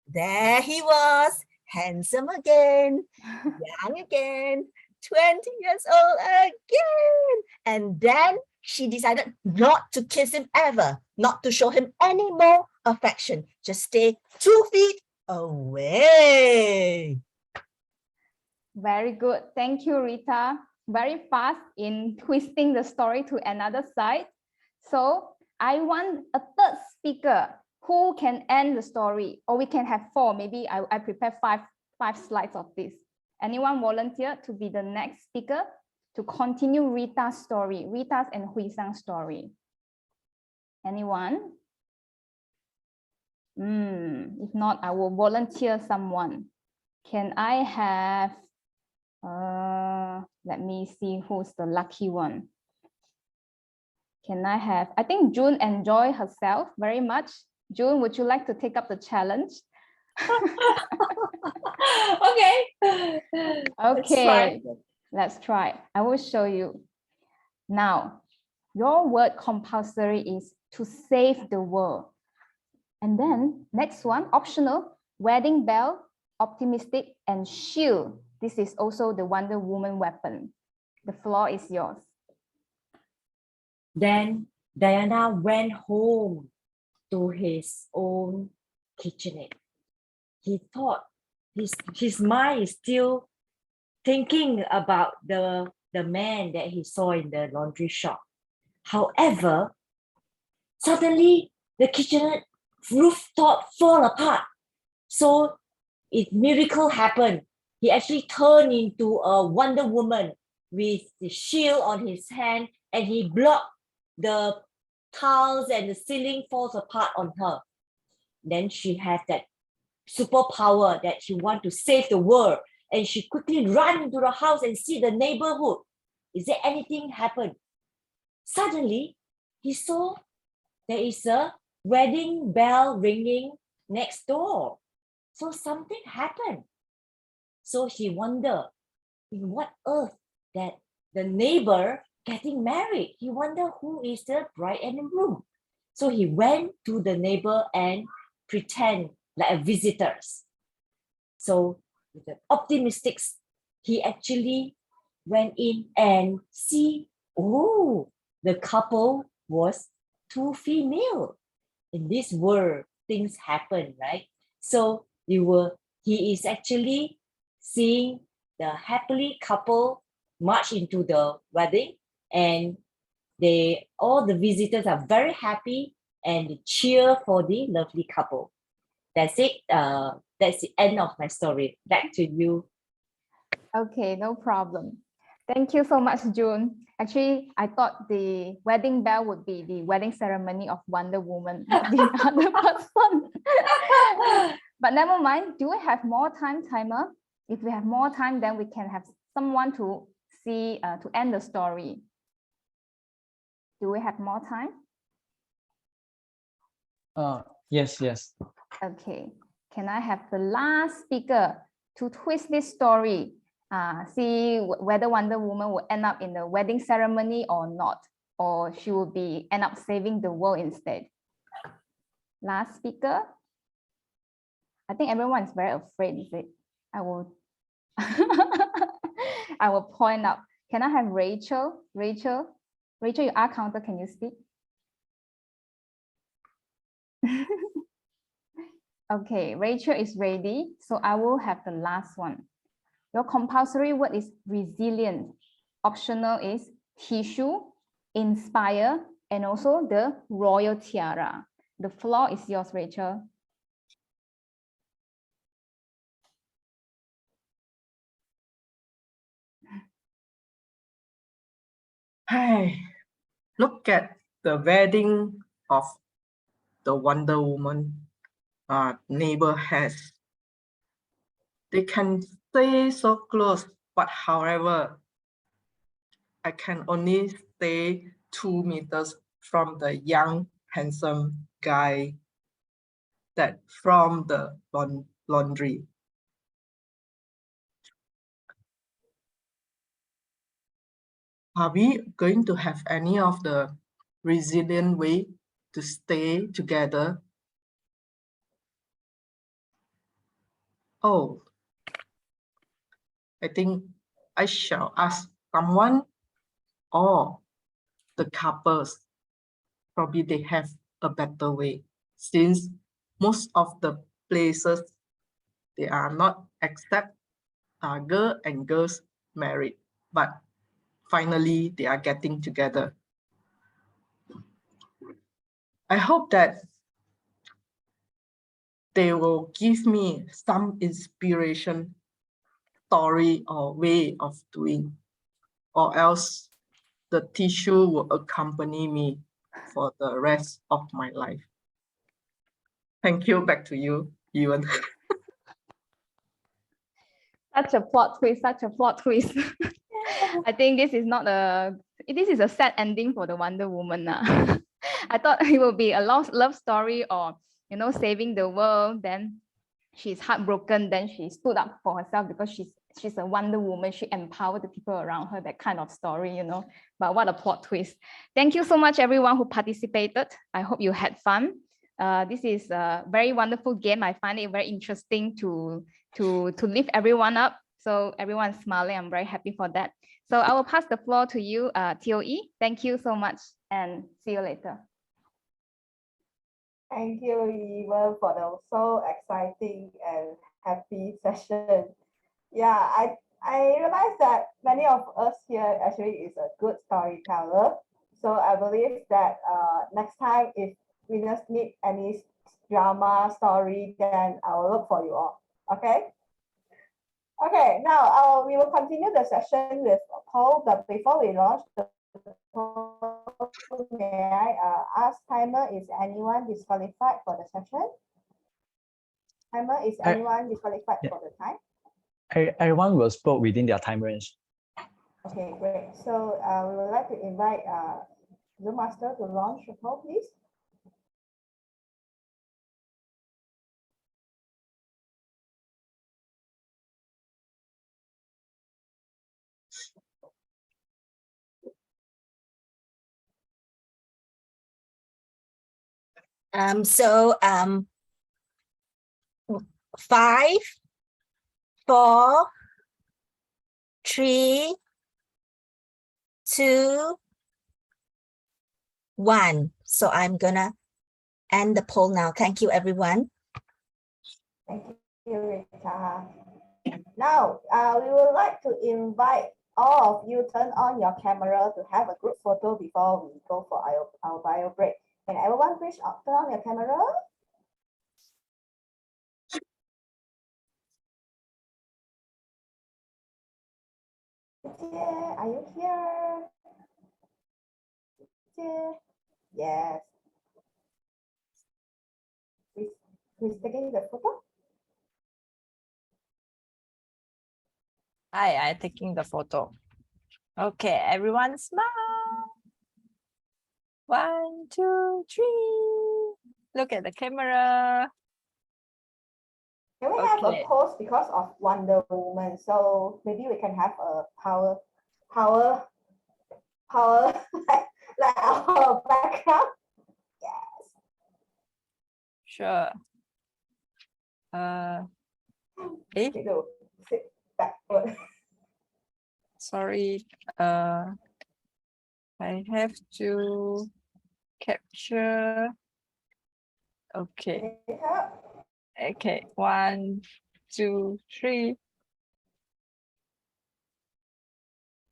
There he was, handsome again, young again, 20 years old again. And then she decided not to kiss him ever, not to show him any more affection. Just stay 2 feet away. Very good. Thank you, Rita. Very fast in twisting the story to another side. So I want a third speaker who can end the story, or we can have 4. Maybe I prepare five slides of this. Anyone volunteer to be the next speaker to continue Rita's story, Rita's and Hui Sang's story? Anyone? If not, I will volunteer someone. Can I have, let me see who's the lucky one. Can I have, I think June enjoyed herself very much. June, would you like to take up the challenge? Okay. Okay, let's try. I will show you. Now, your word compulsory is to save the world. And then next one, optional, wedding bell, optimistic, and shield. This is also the Wonder Woman weapon. The floor is yours. Then Diana went home to his own kitchenette. He thought his mind is still thinking about the man that he saw in the laundry shop. However, suddenly the kitchenette rooftop fall apart. So miracle happened. He actually turned into a Wonder Woman with the shield on his hand, and he blocked the tiles and the ceiling falls apart on her. Then she had that superpower that she want to save the world. And she quickly run into the house and see the neighborhood. Is there anything happen? Suddenly, he saw there is a wedding bell ringing next door. So something happened. So he wondered, in what earth that the neighbor getting married? He wondered who is the bride and the groom. So he went to the neighbor and pretend like a visitors. So with the optimistic, he actually went in and see, oh, the couple was two female. In this world, things happen, right? So he is actually seeing the happily couple march into the wedding, and all the visitors are very happy and they cheer for the lovely couple. That's it. That's the end of my story. Back to you. Okay, no problem. Thank you so much, June. Actually, I thought the wedding bell would be the wedding ceremony of Wonder Woman, not the other person. But never mind. Do we have more time, timer? If we have more time, then we can have someone to see to end the story. Do we have more time? Yes. Okay. Can I have the last speaker to twist this story? See whether Wonder Woman will end up in the wedding ceremony or not, or she will end up saving the world instead. Last speaker. I think everyone is very afraid, is it? I will I will point out. Can I have Rachel? Rachel, you are counter, can you speak? Okay, Rachel is ready. So I will have the last one. Your compulsory word is resilient. Optional is tissue, inspire, and also the royal tiara. The floor is yours, Rachel. Hey, look at the wedding of the Wonder Woman neighbor has. They can stay so close, but however, I can only stay 2 meters from the young, handsome guy that from the laundry. Are we going to have any of the resilient way to stay together? Oh, I think I shall ask someone or the couples. Probably they have a better way, since most of the places they are not accept girl and girls married, but finally they are getting together. I hope that they will give me some inspiration, story or way of doing, or else the tissue will accompany me for the rest of my life. Thank you. Back to you, Ewan. Such a plot twist, such a plot twist. I think this is a sad ending for the Wonder Woman. I thought it will be a love story or, saving the world. Then she's heartbroken. Then she stood up for herself because she's a Wonder Woman. She empowered the people around her, that kind of story, But what a plot twist. Thank you so much, everyone who participated. I hope you had fun. This is a very wonderful game. I find it very interesting to lift everyone up. So everyone's smiling. I'm very happy for that. So I will pass the floor to you, TOE. Thank you so much and see you later. Thank you, Eva, for the so exciting and happy session. Yeah, I realized that many of us here actually is a good storyteller. So I believe that next time if we just need any drama story, then I will look for you all. Okay. Okay, now we will continue the session with a poll, but before we launch the poll, may I ask timer, is anyone disqualified for the session? Timer, is I- anyone disqualified yeah. for the time? Everyone will spoke within their time range. Okay, great. So we would like to invite Zoom Master to launch the poll, please. So 5, 4, 3, 2, 1. So I'm gonna end the poll now. Thank you, everyone. Thank you, Rita. Now, we would like to invite all of you turn on your camera to have a group photo before we go for our bio break. Can everyone please turn on your camera? Are you here? Yes. Who's taking the photo? Hi, I'm taking the photo. Okay, everyone smile. 1, 2, 3. Look at the camera. Can we have a Okay. pose because of Wonder Woman? So maybe we can have a power like our background. Yes. Sure. Sit backward. Sorry. I have to capture. Okay. Okay. 1, 2, 3.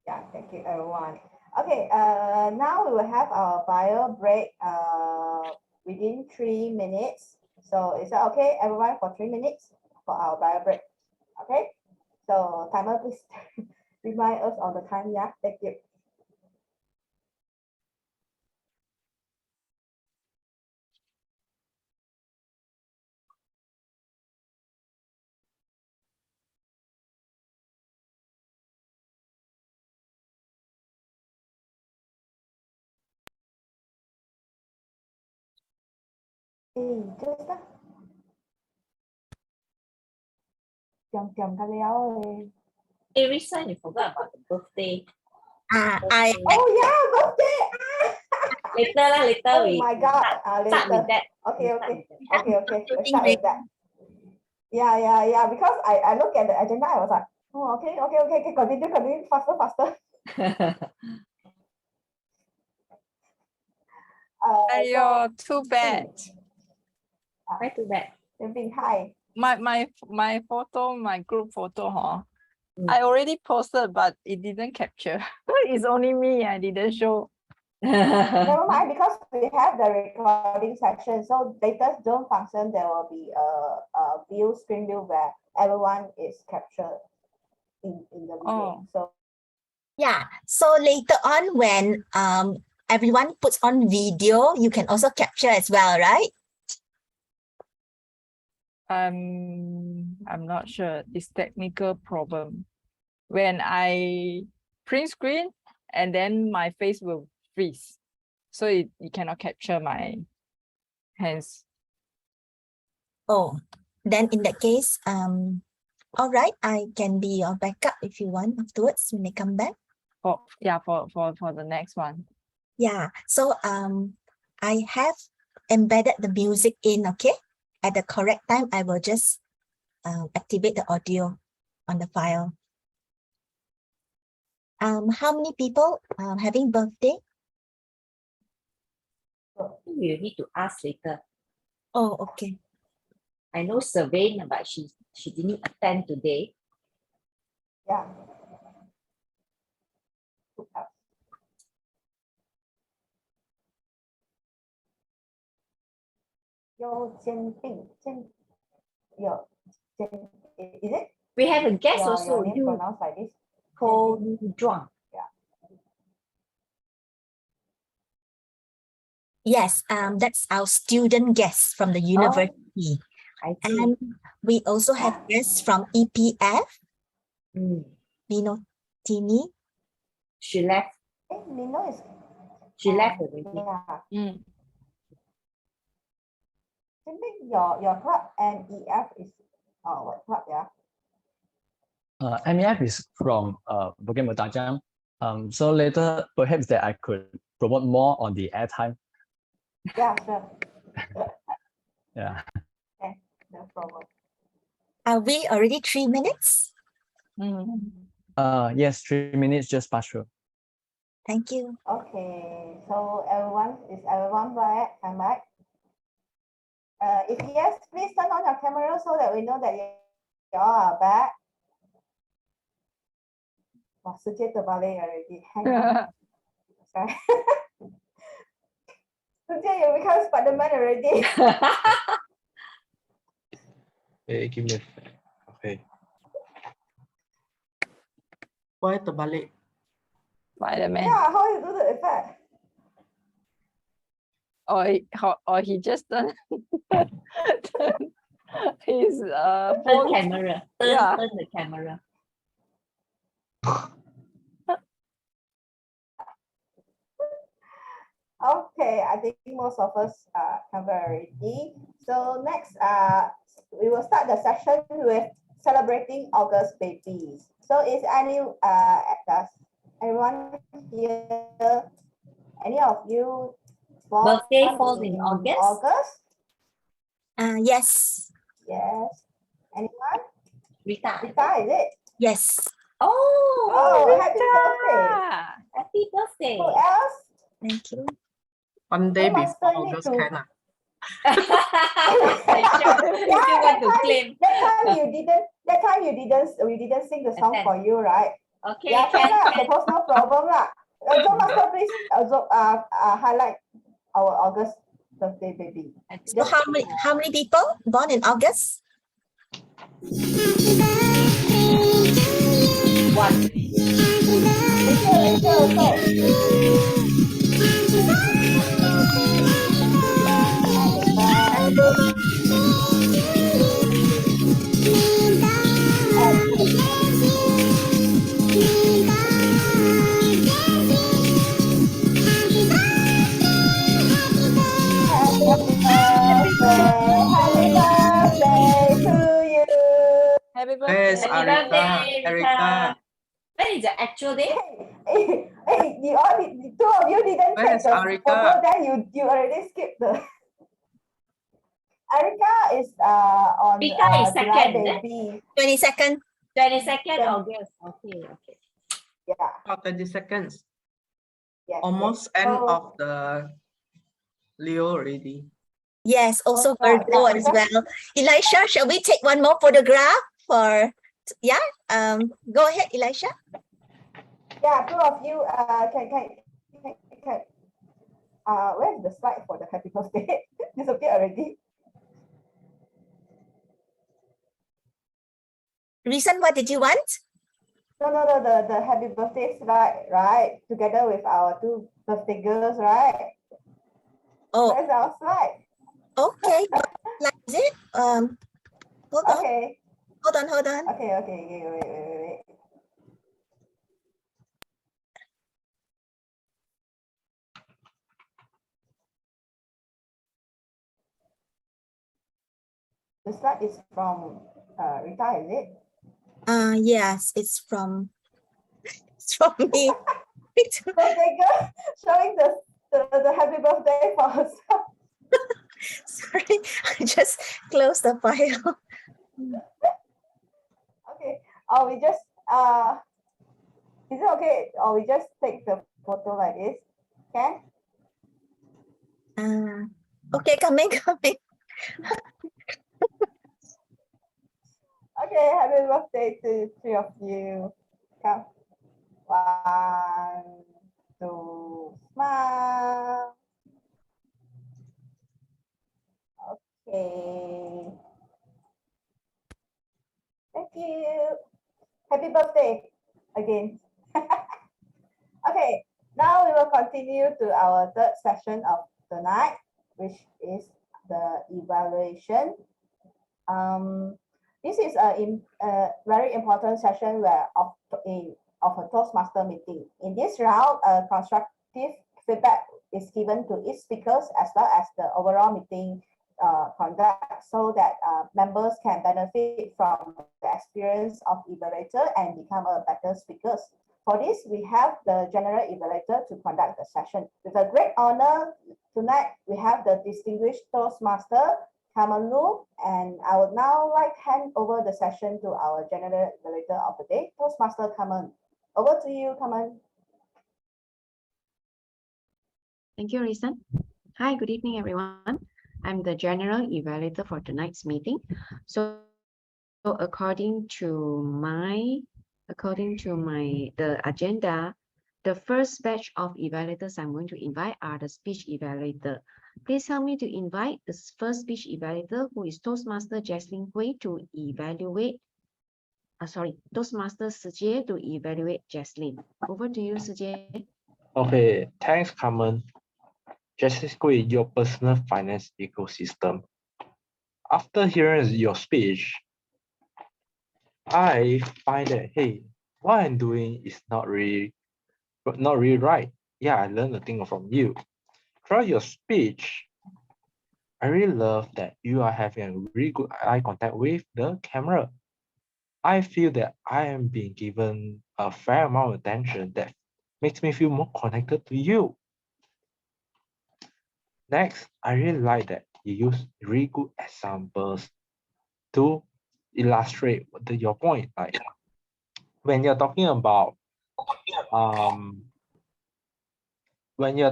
Yeah, thank you, everyone. Okay, now we will have our bio break within 3 minutes. So is that okay, everyone, for 3 minutes for our bio break? Okay, so timer, please remind us on the time. Yeah, thank you. Just đó. Chồng chồng ta léo ơi. Hey, Risa, you forgot about the birthday. Oh yeah, birthday. Later lah, later Oh we my God. start Later. with that. Okay. Let's start Ready. with that. Yeah. Because I look at the agenda, I was like, oh, okay. Continue, faster. Ayo, too bad. Why too bad? Hi. My photo, my group photo, I already posted, but it didn't capture. It's only me. I didn't show. Never mind, because we have the recording section. So later Zoom function, there will be a screen view where everyone is captured in the video. So Yeah. So later on, when everyone puts on video, you can also capture as well, right? I'm not sure. It's technical problem. When I print screen and then my face will freeze. So it cannot capture my hands. Oh, then in that case, all right, I can be your backup if you want afterwards when they come back. For the next one. Yeah. So I have embedded the music in, okay? At the correct time, I will just activate the audio on the file. How many people having birthday? You need to ask later. Oh, okay. I know Sylvain, but she didn't attend today. Yeah. Is it? We have a guest also. Your name You pronounced like this? Ko Zhuang. Yes, that's our student guest from the university. I see. And we also have guests from EPF, Minotini. She left. Mino is She left already. yeah. Simply your club and EF is what club, yeah? MEF is from Bukit Mertajam. So later, perhaps that I could promote more on the airtime. Yeah, sure. Yeah. Okay, no problem. Are we already 3 minutes? Yes, 3 minutes just passed through. Thank you. Okay, so is everyone back? I'm back. If yes, please turn on your camera so that we know that you all are back. Wow, 时间 terbalik already. Hang on. Sorry. 时间 you become Spider-Man already. Hey, give me a sec. Okay. Why terbalik? Spider-Man. Yeah, how you do the effect? Or he just turned his Turn phone. camera. Turn the camera. Okay, I think most of us covered already. So next, we will start the session with celebrating August babies. So is does anyone here, any of you born Birthday falls in August? August? Yes. Yes. Anyone? Rita. Rita, is it? Yes. Oh, happy birthday. Happy birthday. Who else? Thank you. One day Who must before turn it August to- can You still want to claim. That time you didn't sing the song Attend. for you, right? Okay, Yeah, can, I suppose no problem lah. Master, please highlight our August birthday baby. So how many people born in August? One. Happy birthday to you. Happy Where's birthday. Happy birthday, Erica? When is the actual day? Hey, the two of you didn't Where's take the Erica? photo, then you already skipped the. Erica is on Rita is July second, is it? baby. 22nd. 22nd Yeah. August. Okay. Yeah. About 20 seconds. Yes. Almost yes. end So- of the Leo already. Yes, also yeah, Virgo as well. Elisha, shall we take one more photograph for, yeah? Go ahead, Elisha. Yeah, two of you can where's the slide for the happy birthday? Disappeared already. Reason, what did you want? No, the happy birthday slide, right? Together with our two birthday girls, right? Oh, Where's our slide? okay. Like, is it? Hold on. Okay. Hold on. Okay, wait. The slide is from Rita, is it? Yes, it's from me. Birthday girl showing the happy birthday for herself. Sorry, I just closed the file. Okay. Or we just is it okay? Or we just take the photo like this? Can? Okay, coming. Okay, happy birthday to three of you. Come. 1, 2, smile. Okay. Thank you. Happy birthday again. Okay, now we will continue to our third session of the night, which is the evaluation. This is a very important session of a Toastmaster meeting. In this round, constructive feedback is given to each speakers as well as the overall meeting conduct, so that members can benefit from the experience of evaluator and become a better speakers. For this, we have the general evaluator to conduct the session. With a great honor, tonight we have the distinguished Toastmaster, Carmen Lu, and I would now like to hand over the session to our general evaluator of the day, Toastmaster Carmen. Over to you, Carmen. Thank you, Risan. Hi, good evening, everyone. I'm the general evaluator for tonight's meeting. So according to the agenda, the first batch of evaluators I'm going to invite are the speech evaluator. Please help me to invite the first speech evaluator, who is Toastmaster Jaslyn Hui, to evaluate. Toastmaster Sijie to evaluate Jaslyn. Over to you, Sijie. Okay, thanks, Carmen. Just quick, your personal finance ecosystem. After hearing your speech, I find that, hey, what I'm doing is not really right. Yeah, I learned a thing from you. Throughout your speech, I really love that you are having a really good eye contact with the camera. I feel that I am being given a fair amount of attention that makes me feel more connected to you. Next, I really like that you use really good examples to illustrate your point. Like when you're talking about making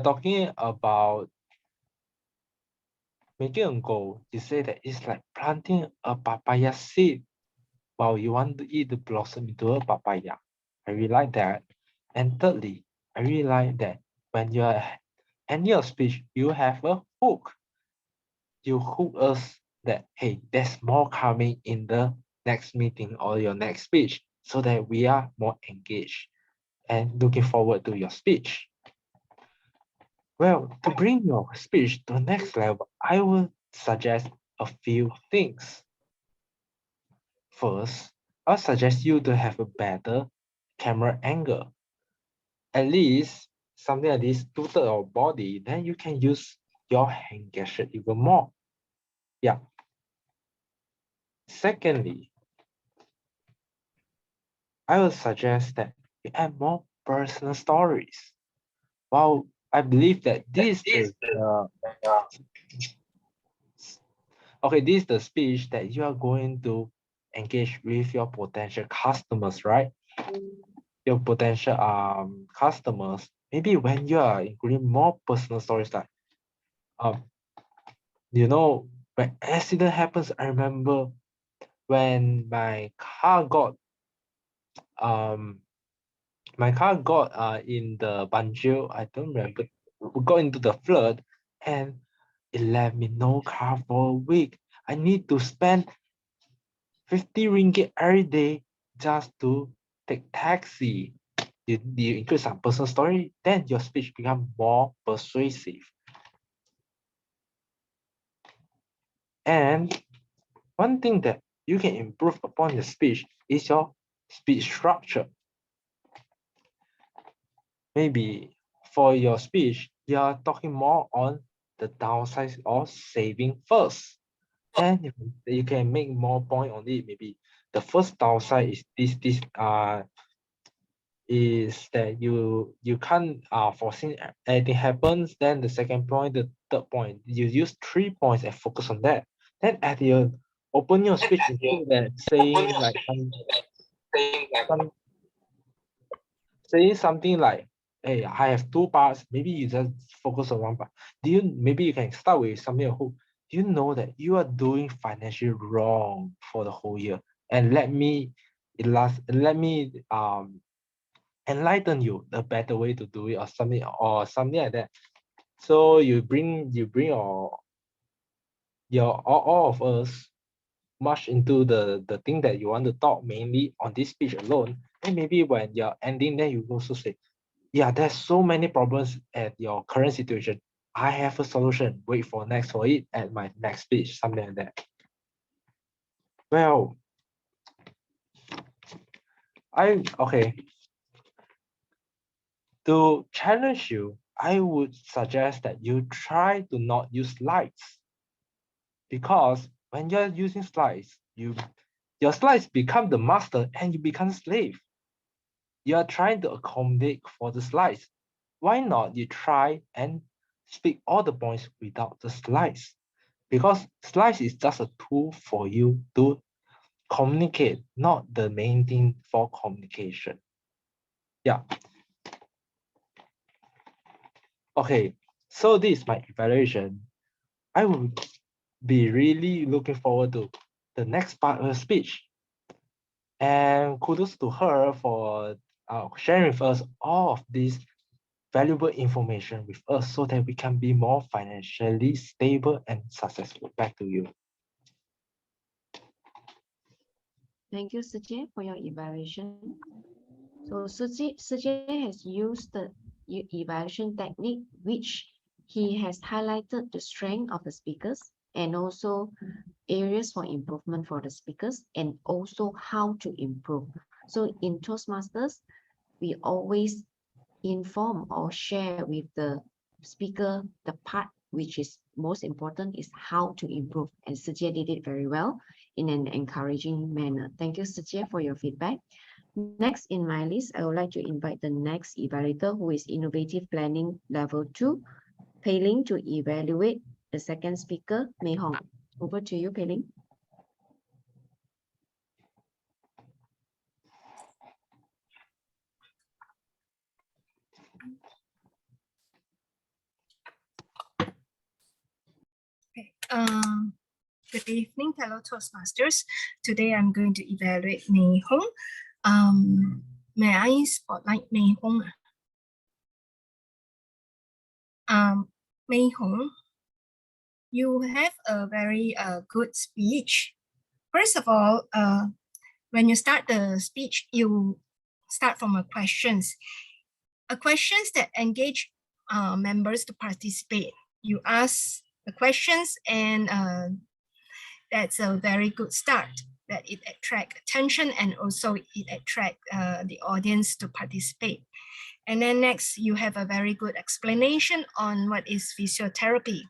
a goal, you say that it's like planting a papaya seed while you want to eat the blossom into a papaya. I really like that. And thirdly, I really like that when you're ending your speech, you have a hook. You hook us that, hey, there's more coming in the next meeting or your next speech, so that we are more engaged and looking forward to your speech. Well, to bring your speech to the next level, I will suggest a few things. First, I'll suggest you to have a better camera angle. At least something like this, 2/3 of body, then you can use your hand gesture even more. Yeah. Secondly, I would suggest that you add more personal stories. Well, I believe that this is this is the speech that you are going to engage with your potential customers, right? Your potential customers. Maybe when you are including more personal stories, like when accident happens, I remember when my car got in the banjir, I don't remember, got into the flood, and it left me no car for a week. I need to spend 50 ringgit every day just to take taxi. You include some personal story, then your speech become more persuasive. And one thing that you can improve upon your speech is your speech structure. Maybe for your speech, you are talking more on the downside of saving first. Then you can make more point on it. Maybe the first downside is is that you can't foresee anything happens. Then the second point, the third point, you use 3 points and focus on that. Then at the end, open your speech into that saying something like, hey, I have 2 parts. Maybe you just focus on 1 part. Maybe you can start with something like, do you know that you are doing financially wrong for the whole year? And let me enlighten you the better way to do it, or something like that. So you bring all of us much into the thing that you want to talk mainly on this speech alone. And maybe when you're ending, then you also say, yeah, there's so many problems at your current situation. I have a solution. Wait for it at my next speech, something like that. Well, okay. To challenge you, I would suggest that you try to not use slides, because when you're using slides, your slides become the master and you become slave. You are trying to accommodate for the slides. Why not you try and speak all the points without the slides? Because slides is just a tool for you to communicate, not the main thing for communication. Yeah. Okay, so this is my evaluation. I will be really looking forward to the next part of the speech. And kudos to her for sharing with us all of this valuable information with us so that we can be more financially stable and successful. Back to you. Thank you, Sujay, for your evaluation. So Sujay has used the evaluation technique, which he has highlighted the strength of the speakers and also areas for improvement for the speakers and also how to improve. So in Toastmasters, we always inform or share with the speaker the part which is most important is how to improve, and Sujay did it very well in an encouraging manner. Thank you, Sujay, for your feedback. Next in my list, I would like to invite the next evaluator, who is Innovative Planning Level 2, Pei Ling, to evaluate the second speaker, Mei Hong. Over to you, Pei Ling. Good evening, fellow Toastmasters. Today I'm going to evaluate Mei Hong. May I spotlight Mei Hong? Mei Hong, you have a very good speech. First of all, when you start the speech, you start from a questions that engage members to participate. You ask the questions, and that's a very good start, that it attract attention and also it attract the audience to participate. And then next, you have a very good explanation on what is physiotherapy.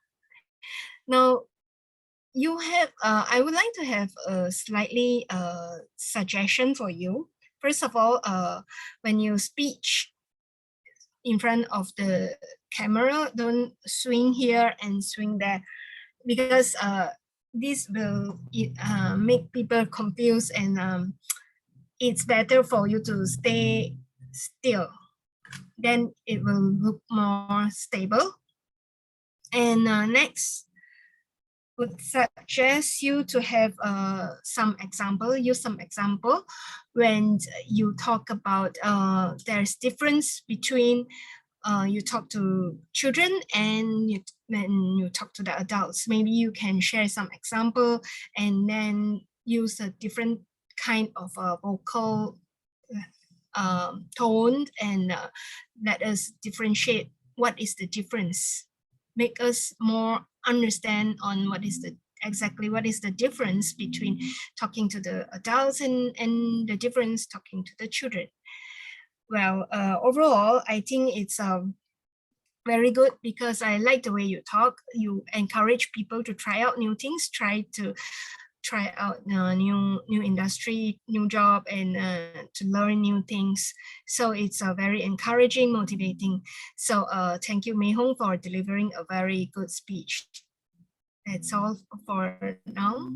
Now, you have, I would like to have a slightly suggestion for you. First of all, when you speak in front of the camera, don't swing here and swing there, because this will make people confused, and it's better for you to stay still. Then it will look more stable. And next, would suggest you to have use some example when you talk about there's difference between you talk to children and when you talk to the adults. Maybe you can share some example and then use a different kind of vocal tone, and let us differentiate what is the difference. Make us more understand on what is the difference between talking to the adults and the difference talking to the children. Well, overall, I think it's very good, because I like the way you talk. You encourage people to try out new things, try out new industry, new job, and to learn new things. So it's very encouraging, motivating. So thank you, Mei Hong, for delivering a very good speech. That's all for now.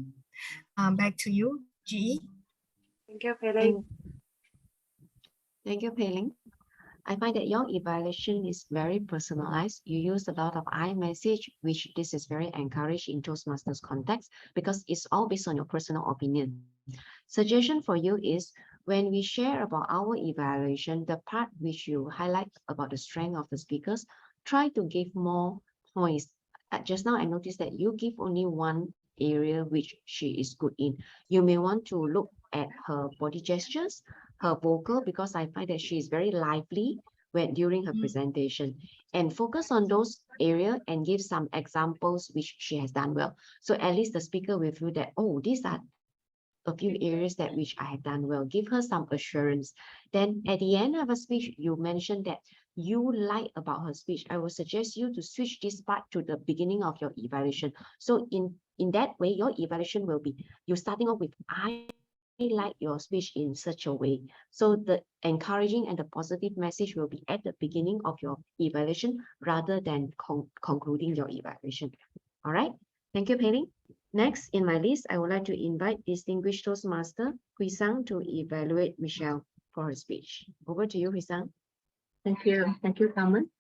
Back to you, Ji. Thank you, Pei Ling. Thank you, Pei Ling. I find that your evaluation is very personalized. You use a lot of I message, which this is very encouraged in Toastmasters context, because it's all based on your personal opinion. Suggestion for you is, when we share about our evaluation, the part which you highlight about the strength of the speakers, try to give more points. Just now I noticed that you give only one area which she is good in. You may want to look at her body gestures, her vocal, because I find that she is very lively during her presentation, and focus on those areas and give some examples which she has done well. So at least the speaker will feel that, oh, these are a few areas that which I have done well. Give her some assurance. Then at the end of a speech, you mentioned that you like about her speech. I will suggest you to switch this part to the beginning of your evaluation. So in that way, your evaluation will be, you're starting off with, I like your speech in such a way. So the encouraging and the positive message will be at the beginning of your evaluation rather than concluding your evaluation. All right. Thank you, Pei-Ling. Next in my list, I would like to invite distinguished Toastmaster Hui Sang to evaluate Michelle for her speech. Over to you, Hui Sang. Thank you. Thank you, Carmen.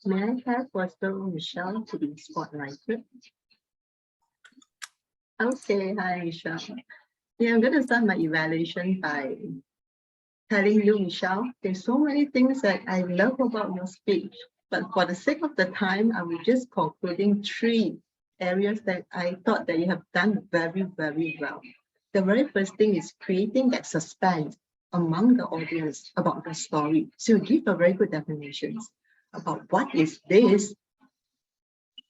May I have also Michelle to be spotlighted? Okay, hi, Michelle. Yeah, I'm going to start my evaluation by telling you, Michelle, there's so many things that I love about your speech, but for the sake of the time, I will just concluding 3 areas that I thought that you have done very, very well. The very first thing is creating that suspense among the audience about the story. So you give a very good definition about what is this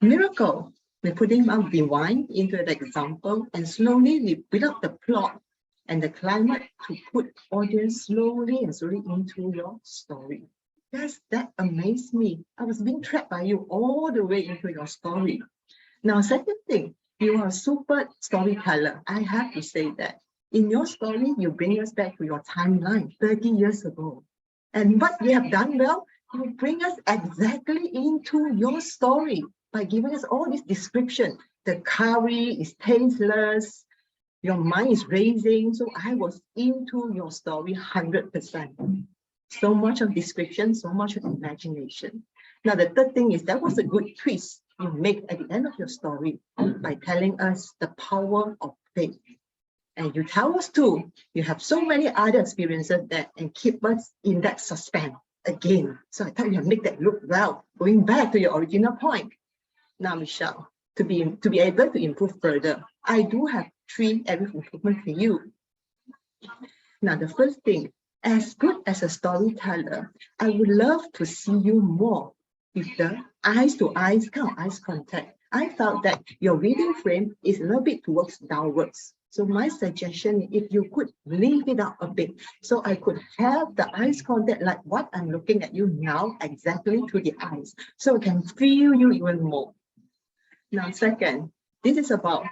miracle. We're putting out divine into the example, and slowly we build up the plot and the climate to put audience slowly and slowly into your story. Yes, that amazed me. I was being trapped by you all the way into your story. Now, second thing, you are a super storyteller. I have to say that. In your story, you bring us back to your timeline 30 years ago. And what we have done well, you bring us exactly into your story by giving us all this description. The curry is tasteless, your mind is racing. So I was into your story 100%. So much of description, so much of imagination. Now, the third thing is that was a good twist you make at the end of your story by telling us the power of faith. And you tell us too, you have so many other experiences that and keep us in that suspense again. So I thought you make that look well, going back to your original point. Now, Michelle, to be able to improve further, I do have 3 areas of improvement for you. Now, the first thing, as good as a storyteller, I would love to see you more with the eyes-to-eyes kind of eyes contact. I felt that your reading frame is a little bit towards downwards. So my suggestion, if you could leave it out a bit, so I could have the eyes contact like what I'm looking at you now, exactly to the eyes, so I can feel you even more. Now, second, this is about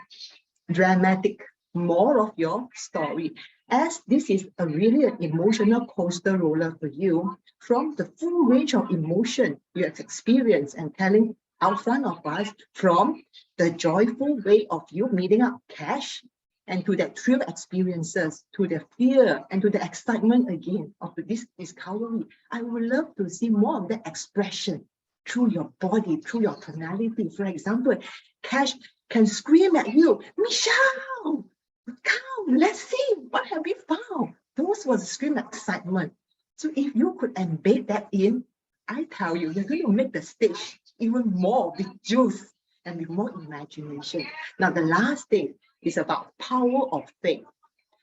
dramatic, more of your story, as this is a really an emotional coaster roller for you, from the full range of emotion you have experienced and telling out front of us, from the joyful way of you meeting up cash, and to that thrill experiences, to the fear, and to the excitement again of this discovery. I would love to see more of that expression through your body, through your tonality. For example, Cash can scream at you, Michelle, come, let's see, what have we found? Those was scream excitement. So if you could embed that in, I tell you, you're going to make the stage even more with juice and with more imagination. Now, the last thing is about power of faith.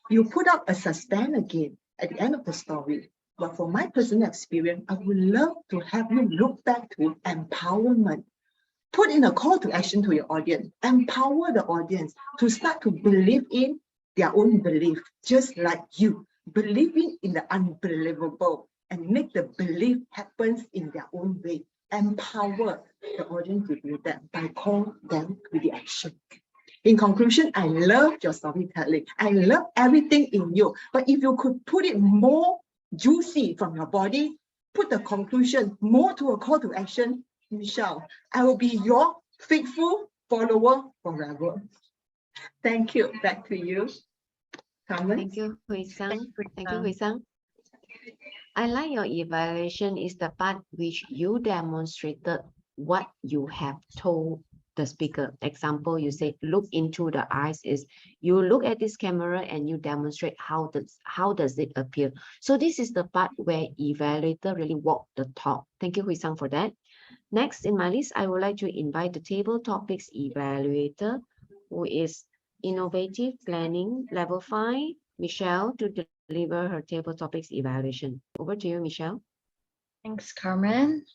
You put up a suspense again at the end of the story. But for my personal experience, I would love to have you look back to empowerment. Put in a call to action to your audience. Empower the audience to start to believe in their own belief, just like you. Believing in the unbelievable and make the belief happen in their own way. Empower the audience to do that by calling them to the action. In conclusion, I love your storytelling. I love everything in you. But if you could put it more juicy from your body, put the conclusion more to a call to action, Michelle, I will be your faithful follower forever. Thank you. Back to you, Carmen. Thank you, Hui Sang. Thank you, Hui Sang. I like your evaluation is the part which you demonstrated what you have told the speaker. Example, you say, look into the eyes is you look at this camera and you demonstrate how does it appear. So this is the part where evaluator really walk the talk. Thank you, Hui Sang, for that. Next in my list, I would like to invite the table topics evaluator, who is Innovative Planning Level 5, Michelle, to deliver her table topics evaluation. Over to you, Michelle. Thanks, Carmen.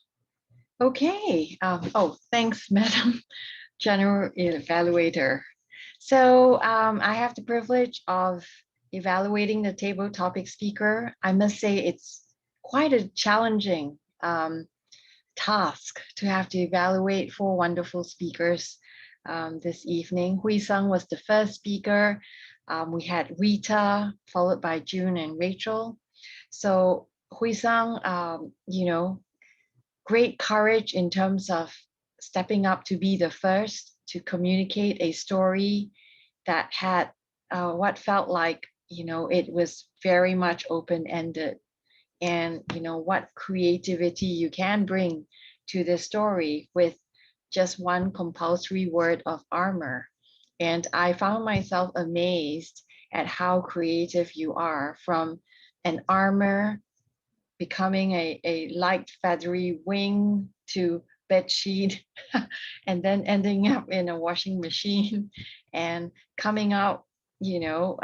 Okay. Oh, thanks, Madam General Evaluator. So I have the privilege of evaluating the table topic speaker. I must say it's quite a challenging task to have to evaluate 4 wonderful speakers this evening. Hui Sung was the first speaker. We had Rita, followed by June and Rachel. So Hui Sung, you know, great courage in terms of stepping up to be the first to communicate a story that had what felt like, you know, it was very much open-ended. And, you know, what creativity you can bring to the story with just one compulsory word of armor. And I found myself amazed at how creative you are, from an armor becoming a light feathery wing to bed sheet and then ending up in a washing machine and coming out, you know,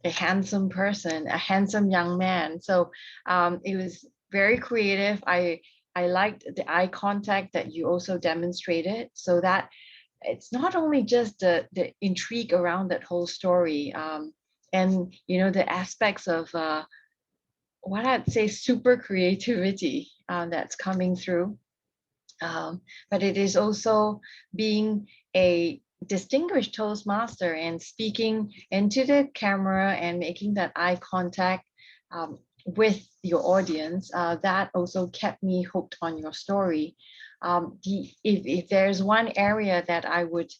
a handsome person, a handsome young man. So it was very creative. I liked the eye contact that you also demonstrated, so that it's not only just the intrigue around that whole story, and you know, the aspects of what I'd say super creativity that's coming through. But it is also being a distinguished Toastmaster and speaking into the camera and making that eye contact with your audience. That also kept me hooked on your story. If there's one area that I would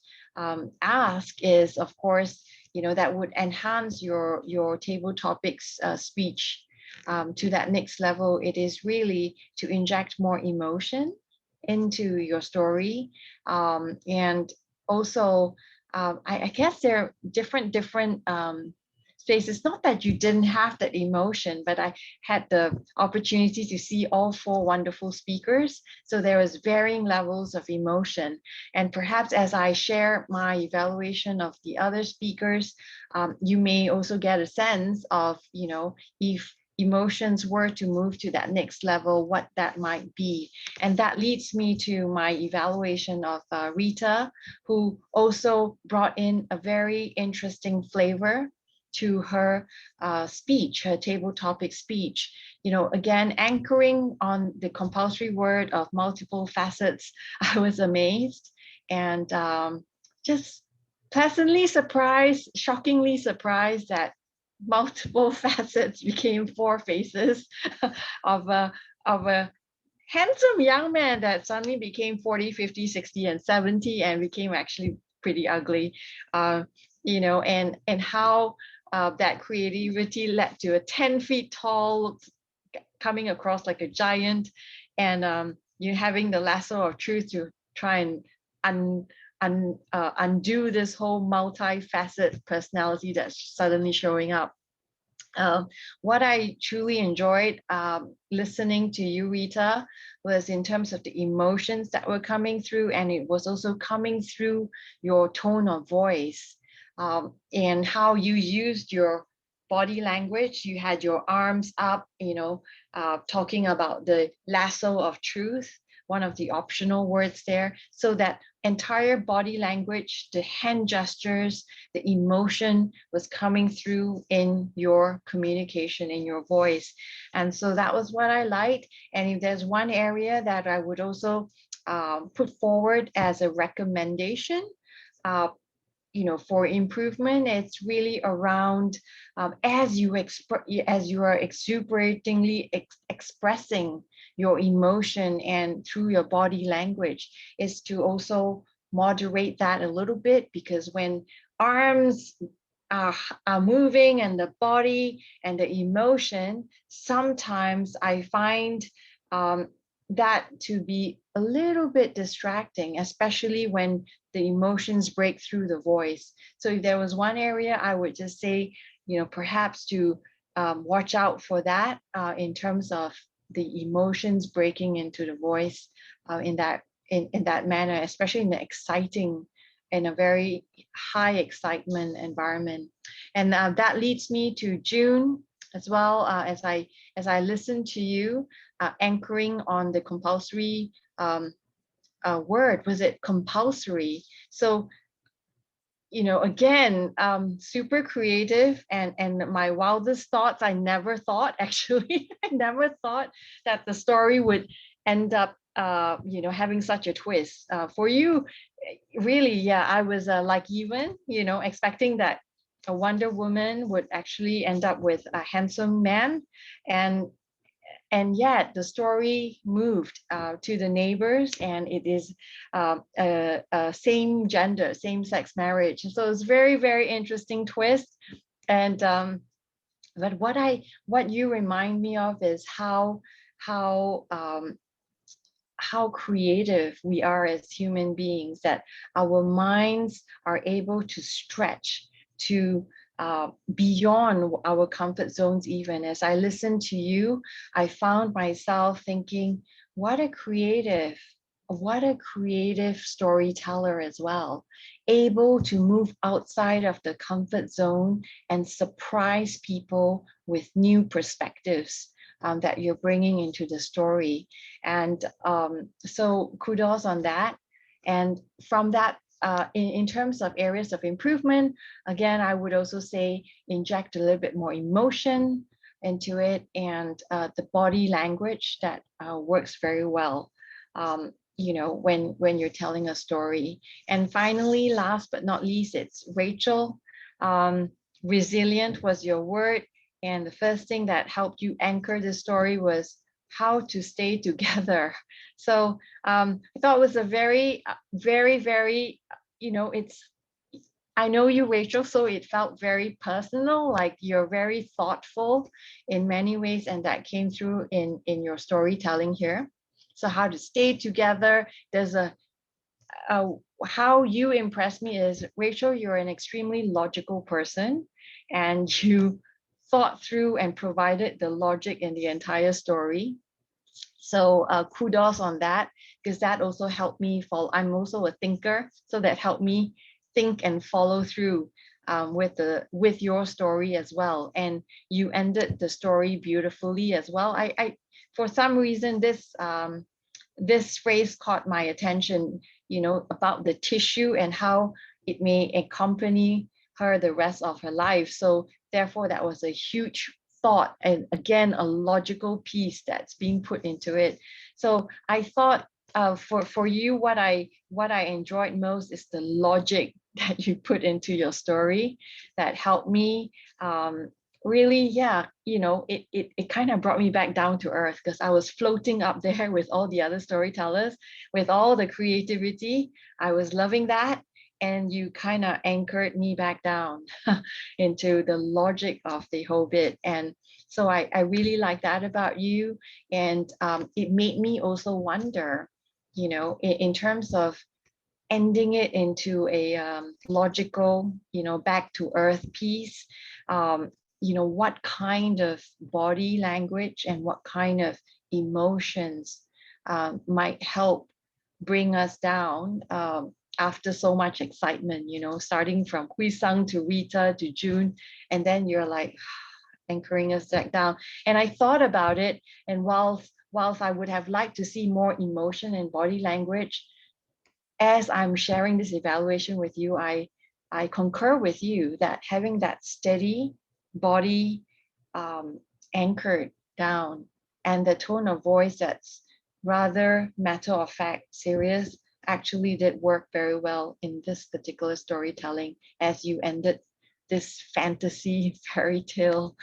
ask is, of course, you know, that would enhance your table topics speech to that next level. It is really to inject more emotion into your story. And also, I guess there are different spaces. Not that you didn't have that emotion, but I had the opportunity to see all 4 wonderful speakers. So there was varying levels of emotion. And perhaps as I share my evaluation of the other speakers, you may also get a sense of, you know, if emotions were to move to that next level, what that might be. And that leads me to my evaluation of Rita, who also brought in a very interesting flavor to her speech, her table topic speech. You know, again, anchoring on the compulsory word of multiple facets, I was amazed and just pleasantly surprised, shockingly surprised that multiple facets became 4 faces of a handsome young man that suddenly became 40, 50, 60, and 70 and became actually pretty ugly. You know, and how that creativity led to a 10 feet tall, coming across like a giant, and you having the lasso of truth to try and undo this whole multi-facet personality that's suddenly showing up. What I truly enjoyed listening to you, Rita, was in terms of the emotions that were coming through, and it was also coming through your tone of voice, and how you used your body language. You had your arms up, you know, talking about the lasso of truth, one of the optional words there, so that entire body language, the hand gestures, the emotion was coming through in your communication, in your voice. And so that was what I liked. And if there's one area that I would also put forward as a recommendation, you know, for improvement, it's really around as you are exuberatingly expressing your emotion and through your body language, is to also moderate that a little bit, because when arms are moving and the body and the emotion, sometimes I find that to be a little bit distracting, especially when the emotions break through the voice. So if there was one area, I would just say, you know, perhaps to watch out for that in terms of the emotions breaking into the voice in that manner, especially in the exciting, in a very high excitement environment. And that leads me to June as well. As I listen to you anchoring on the compulsory word, was it compulsory? So again, super creative, and my wildest thoughts, I never thought actually, I never thought that the story would end up, having such a twist. For you, really, yeah, I was like even, expecting that a Wonder Woman would actually end up with a handsome man, and yet the story moved to the neighbors, and it is a same gender, same sex marriage. So it's very, very interesting twist. And but what you remind me of is how creative we are as human beings, that our minds are able to stretch to beyond our comfort zones. Even as I listened to you, I found myself thinking, what a creative storyteller as well, able to move outside of the comfort zone and surprise people with new perspectives that you're bringing into the story. And so kudos on that. And from that, in terms of areas of improvement, again, I would also say inject a little bit more emotion into it, and the body language that works very well, when you're telling a story. And finally, last but not least, it's Rachel. Resilient was your word. And the first thing that helped you anchor the story was how to stay together. So I thought it was a very, very, very, I know you, Rachel, so it felt very personal, like you're very thoughtful in many ways, and that came through in your storytelling here. So how to stay together. There's how you impress me is, Rachel, you're an extremely logical person, and you thought through and provided the logic in the entire story. So kudos on that, because that also helped me follow. I'm also a thinker, so that helped me think and follow through with your story as well. And you ended the story beautifully as well. I for some reason, this phrase caught my attention, about the tissue and how it may accompany her the rest of her life. So therefore, that was a huge thought, and again, a logical piece that's being put into it. So I thought, for you, what I enjoyed most is the logic that you put into your story that helped me. Really, yeah, it kind of brought me back down to earth, because I was floating up there with all the other storytellers, with all the creativity. I was loving that. And you kind of anchored me back down into the logic of the whole bit. And so I really like that about you. And it made me also wonder, in terms of ending it into a logical, back to earth piece, what kind of body language and what kind of emotions might help bring us down after so much excitement, starting from Hui Sang to Rita to June, and then you're like anchoring us back down. And I thought about it, and whilst I would have liked to see more emotion and body language, as I'm sharing this evaluation with you, I concur with you that having that steady body anchored down, and the tone of voice that's rather matter of fact, serious, actually did work very well in this particular storytelling, as you ended this fantasy fairy tale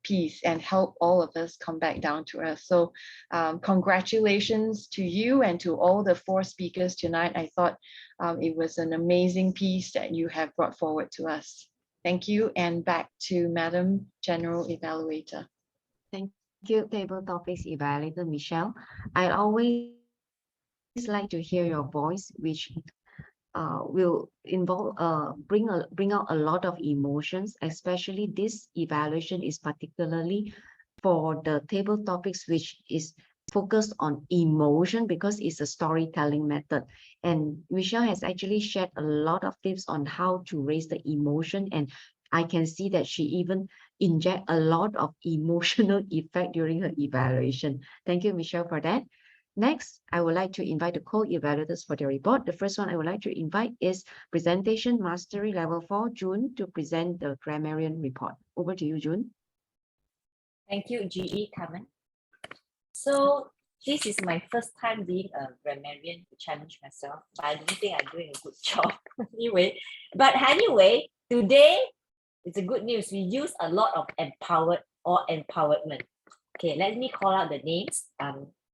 piece and help all of us come back down to earth. So congratulations to you and to all the 4 speakers tonight. I thought it was an amazing piece that you have brought forward to us. Thank you, and back to Madam General Evaluator. Thank you, Table Topics Evaluator Michelle. I always like to hear your voice, which will involve bring out a lot of emotions. Especially this evaluation is particularly for the table topics, which is focused on emotion, because it's a storytelling method. And Michelle has actually shared a lot of tips on how to raise the emotion, and I can see that she even inject a lot of emotional effect during her evaluation. Thank you, Michelle, for that. Next, I would like to invite the co-evaluators for the report. The first one I would like to invite is Presentation Mastery Level 4, June, to present the grammarian report. Over to you, June. Thank you, GE Carmen. So this is my first time being a grammarian to challenge myself, but I don't think I'm doing a good job anyway, today it's a good news. We use a lot of empowerment. Okay, let me call out the names.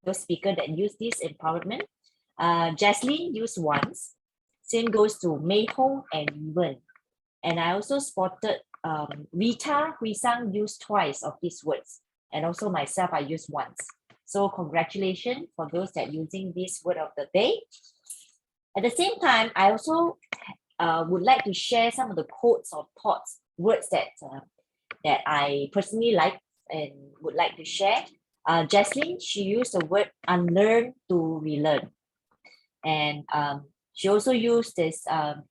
Those speakers that use this empowerment. Jaslyn used once. Same goes to Mei Hong and Wen. And I also spotted Rita Hui Sang used twice of these words. And also myself, I used once. So congratulations for those that using this word of the day. At the same time, I also would like to share some of the quotes or thoughts, words that I personally like and would like to share. Jaslyn, she used the word unlearn to relearn. And she also used this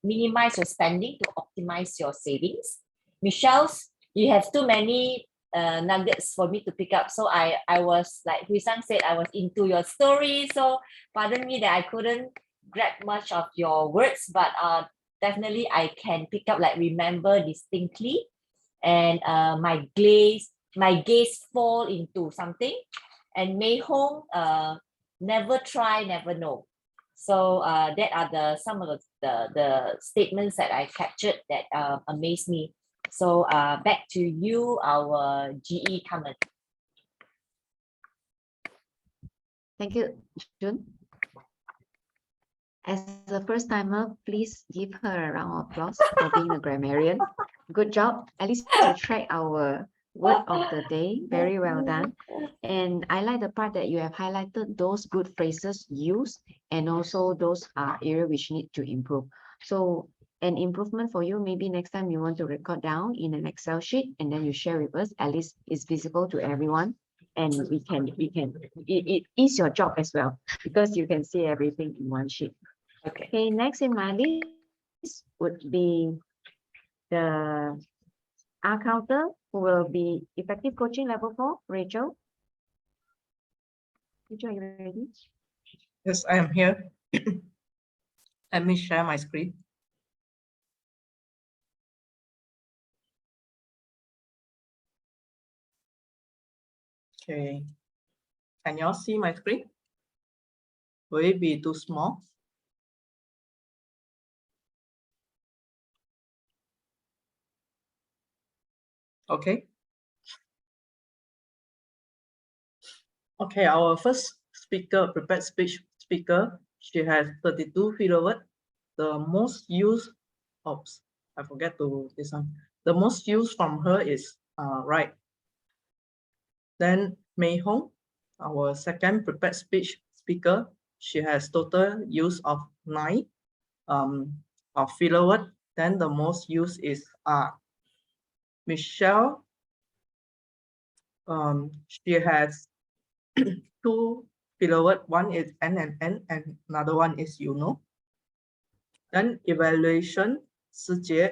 minimize your spending to optimize your savings. Michelle's, you have too many nuggets for me to pick up. So I was, like Hui Sang said, I was into your story. So pardon me that I couldn't grab much of your words, but definitely I can pick up, like remember distinctly. And my gaze fall into something. And Mei Hong, never try, never know. So that are some of the statements that I captured that amazed me. So back to you, our GE Carmen. Thank you, June. As a first timer, please give her a round of applause for being a grammarian. Good job. At least you tried our word of the day. Very well done. And I like the part that you have highlighted those good phrases used and also those areas which need to improve. So an improvement for you, maybe next time you want to record down in an Excel sheet and then you share with us, at least it's visible to everyone. And it is your job as well because you can see everything in one sheet. Okay, next in my list would be the counter who will be effective coaching level 4, Rachel. Rachel, are you ready? Yes, I am here. Let me share my screen. Okay. Can y'all see my screen? Will it be too small? Okay. Okay, our first speaker, prepared speech speaker, she has 32 filler words. The most used, oops, I forget to this one. The most used from her is right. Then Mei Hong, our second prepared speech speaker, she has total use of 9 of filler word. Then the most used is Michelle. She has 2 filler word. One is N and another one is you know. Then evaluation, Sijie,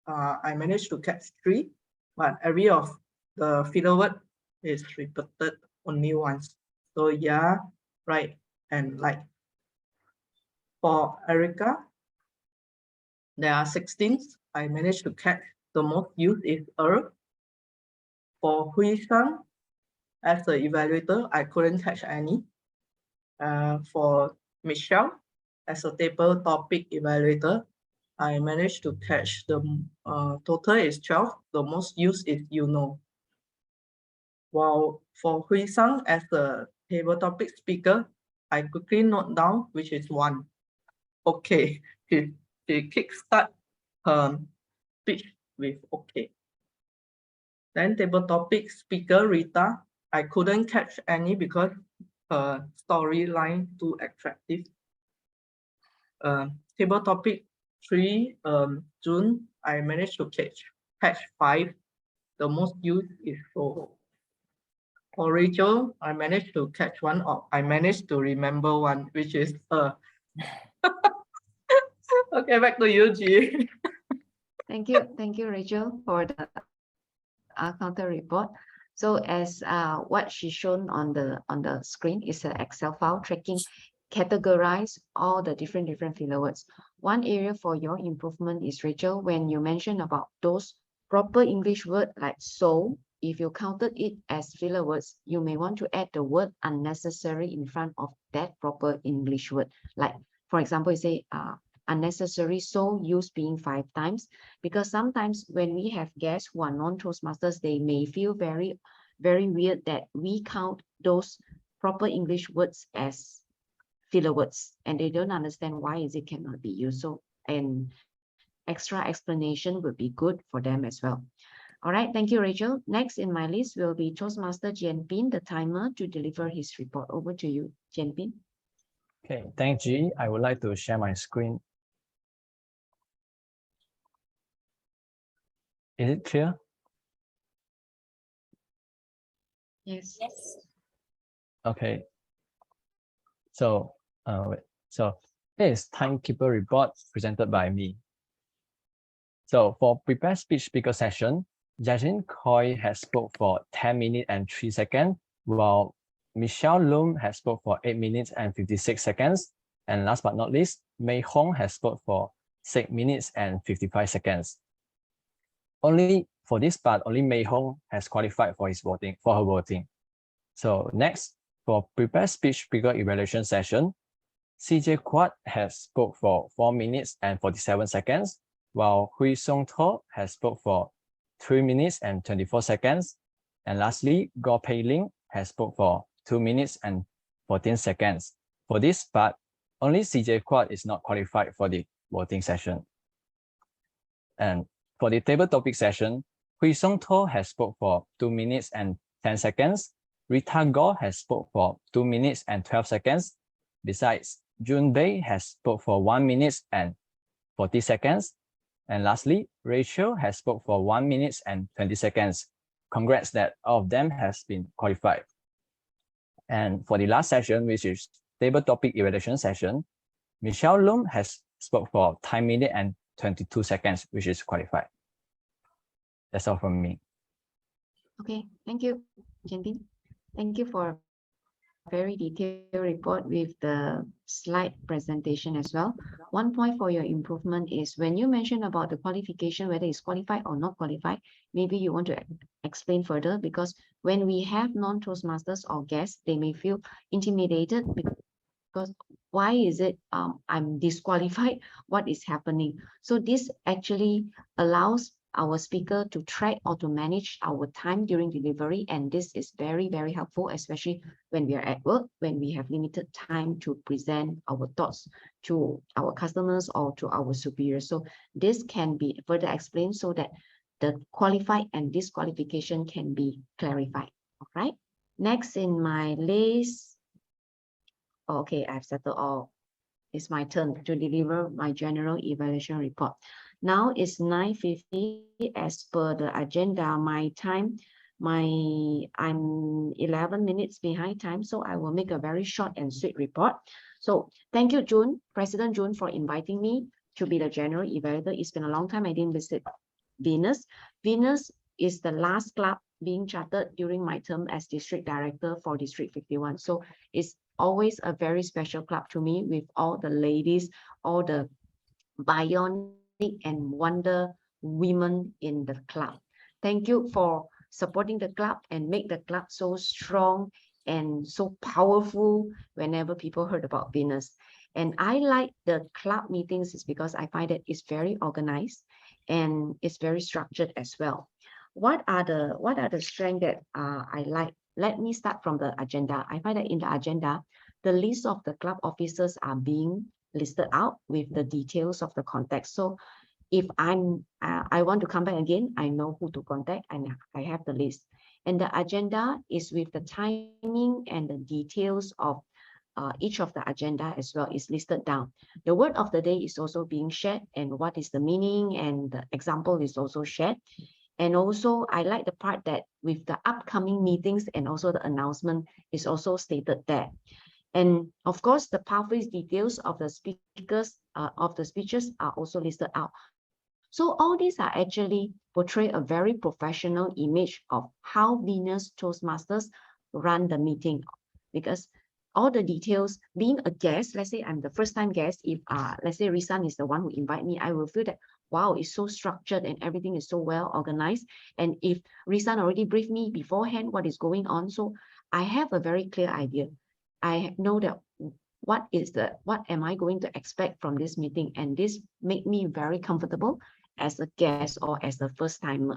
I managed to catch 3, but every of the filler word is repeated only once. So yeah, right, and like. For Erica, there are 16. I managed to catch. The most used is For Hui Sang, as the evaluator, I couldn't catch any. For Michelle, as a table topic evaluator, I managed to catch the total is 12. The most used is you know. While for Hui Sang, as the table topic speaker, I quickly note down which is 1. Okay, she kickstart her speech with okay. Then table topic speaker Rita, I couldn't catch any because her storyline too attractive. Table topic 3, June, I managed to catch 5. The most used is 4. For Rachel, I managed to catch 1, or I managed to remember 1, which is Okay, back to you, G. Thank you, Rachel, for the counter report. So as what she's shown on the screen is an Excel file tracking, categorize all the different filler words. One area for your improvement is, Rachel, when you mention about those proper English word like so, if you counted it as filler words, you may want to add the word unnecessary in front of that proper English word. Like, for example, you say unnecessary so use being 5 times, because sometimes when we have guests who are non-Toastmasters, they may feel very weird that we count those proper English words as filler words, and they don't understand why is it cannot be used. So an extra explanation would be good for them as well. All right, thank you, Rachel. Next in my list will be Toastmaster Jian-Bin, the timer, to deliver his report. Over to you, Jian-Bin. Okay, thank you. I would like to share my screen. Is it clear? Yes. Okay. So, here is timekeeper report presented by me. So for prepared speech speaker session, Jasmine Coy has spoke for 10 minutes and 3 seconds, while Michelle Loom has spoke for 8 minutes and 56 seconds. And last but not least, Mei Hong has spoke for 6 minutes and 55 seconds. Only for this part, only Mei Hong has qualified for her voting. So next, for prepared speech speaker evaluation session, CJ Quad has spoke for 4 minutes and 47 seconds, while Hui Song To has spoke for 3 minutes and 24 seconds. And lastly, Goh Pei Ling has spoke for 2 minutes and 14 seconds. For this part, only CJ Quad is not qualified for the voting session. And for the table topic session, Hui Song To has spoke for 2 minutes and 10 seconds. Rita Goh has spoke for 2 minutes and 12 seconds. Besides, Jun Bei has spoke for 1 minute and 40 seconds. And lastly, Rachel has spoke for 1 minute and 20 seconds. Congrats that all of them has been qualified. And for the last session, which is table topic evaluation session, Michelle Loom has spoke for 10 minutes and 22 seconds, which is qualified. That's all from me. Okay, thank you, Jian-Bin. Thank you for a very detailed report with the slide presentation as well. One point for your improvement is when you mention about the qualification, whether it's qualified or not qualified, maybe you want to explain further, because when we have non-Toastmasters or guests, they may feel intimidated because why is it I'm disqualified? What is happening? So this actually allows our speaker to track or to manage our time during delivery. And this is very, very helpful, especially when we are at work, when we have limited time to present our thoughts to our customers or to our superiors. So this can be further explained so that the qualified and disqualification can be clarified. All right. Next in my list. Okay, I've settled all. It's my turn to deliver my general evaluation report. Now it's 9:50 as per the agenda. My time, I'm 11 minutes behind time, so I will make a very short and sweet report. So thank you, June, President June, for inviting me to be the general evaluator. It's been a long time I didn't visit Venus. Venus is the last club being chartered during my term as district director for District 51. So it's always a very special club to me, with all the ladies, all the bionic and wonder women in the club. Thank you for supporting the club and make the club so strong and so powerful whenever people heard about Venus. And I like the club meetings is because I find that it's very organized and it's very structured as well. What are the strengths that I like? Let me start from the agenda. I find that in the agenda, the list of the club officers are being listed out with the details of the contact. So if I want to come back again, I know who to contact and I have the list. And the agenda is with the timing and the details of each of the agenda as well is listed down. The word of the day is also being shared, and what is the meaning, and the example is also shared. And also, I like the part that with the upcoming meetings and also the announcement is also stated there. And of course, the pathways details of the speakers of the speeches are also listed out. So all these are actually portray a very professional image of how Venus Toastmasters run the meeting, because all the details, being a guest, let's say I'm the first time guest, if let's say Risan is the one who invite me, I will feel that, wow, it's so structured and everything is so well organized. And if Risan already briefed me beforehand what is going on, so I have a very clear idea. I know that what am I going to expect from this meeting, and this make me very comfortable as a guest or as the first timer.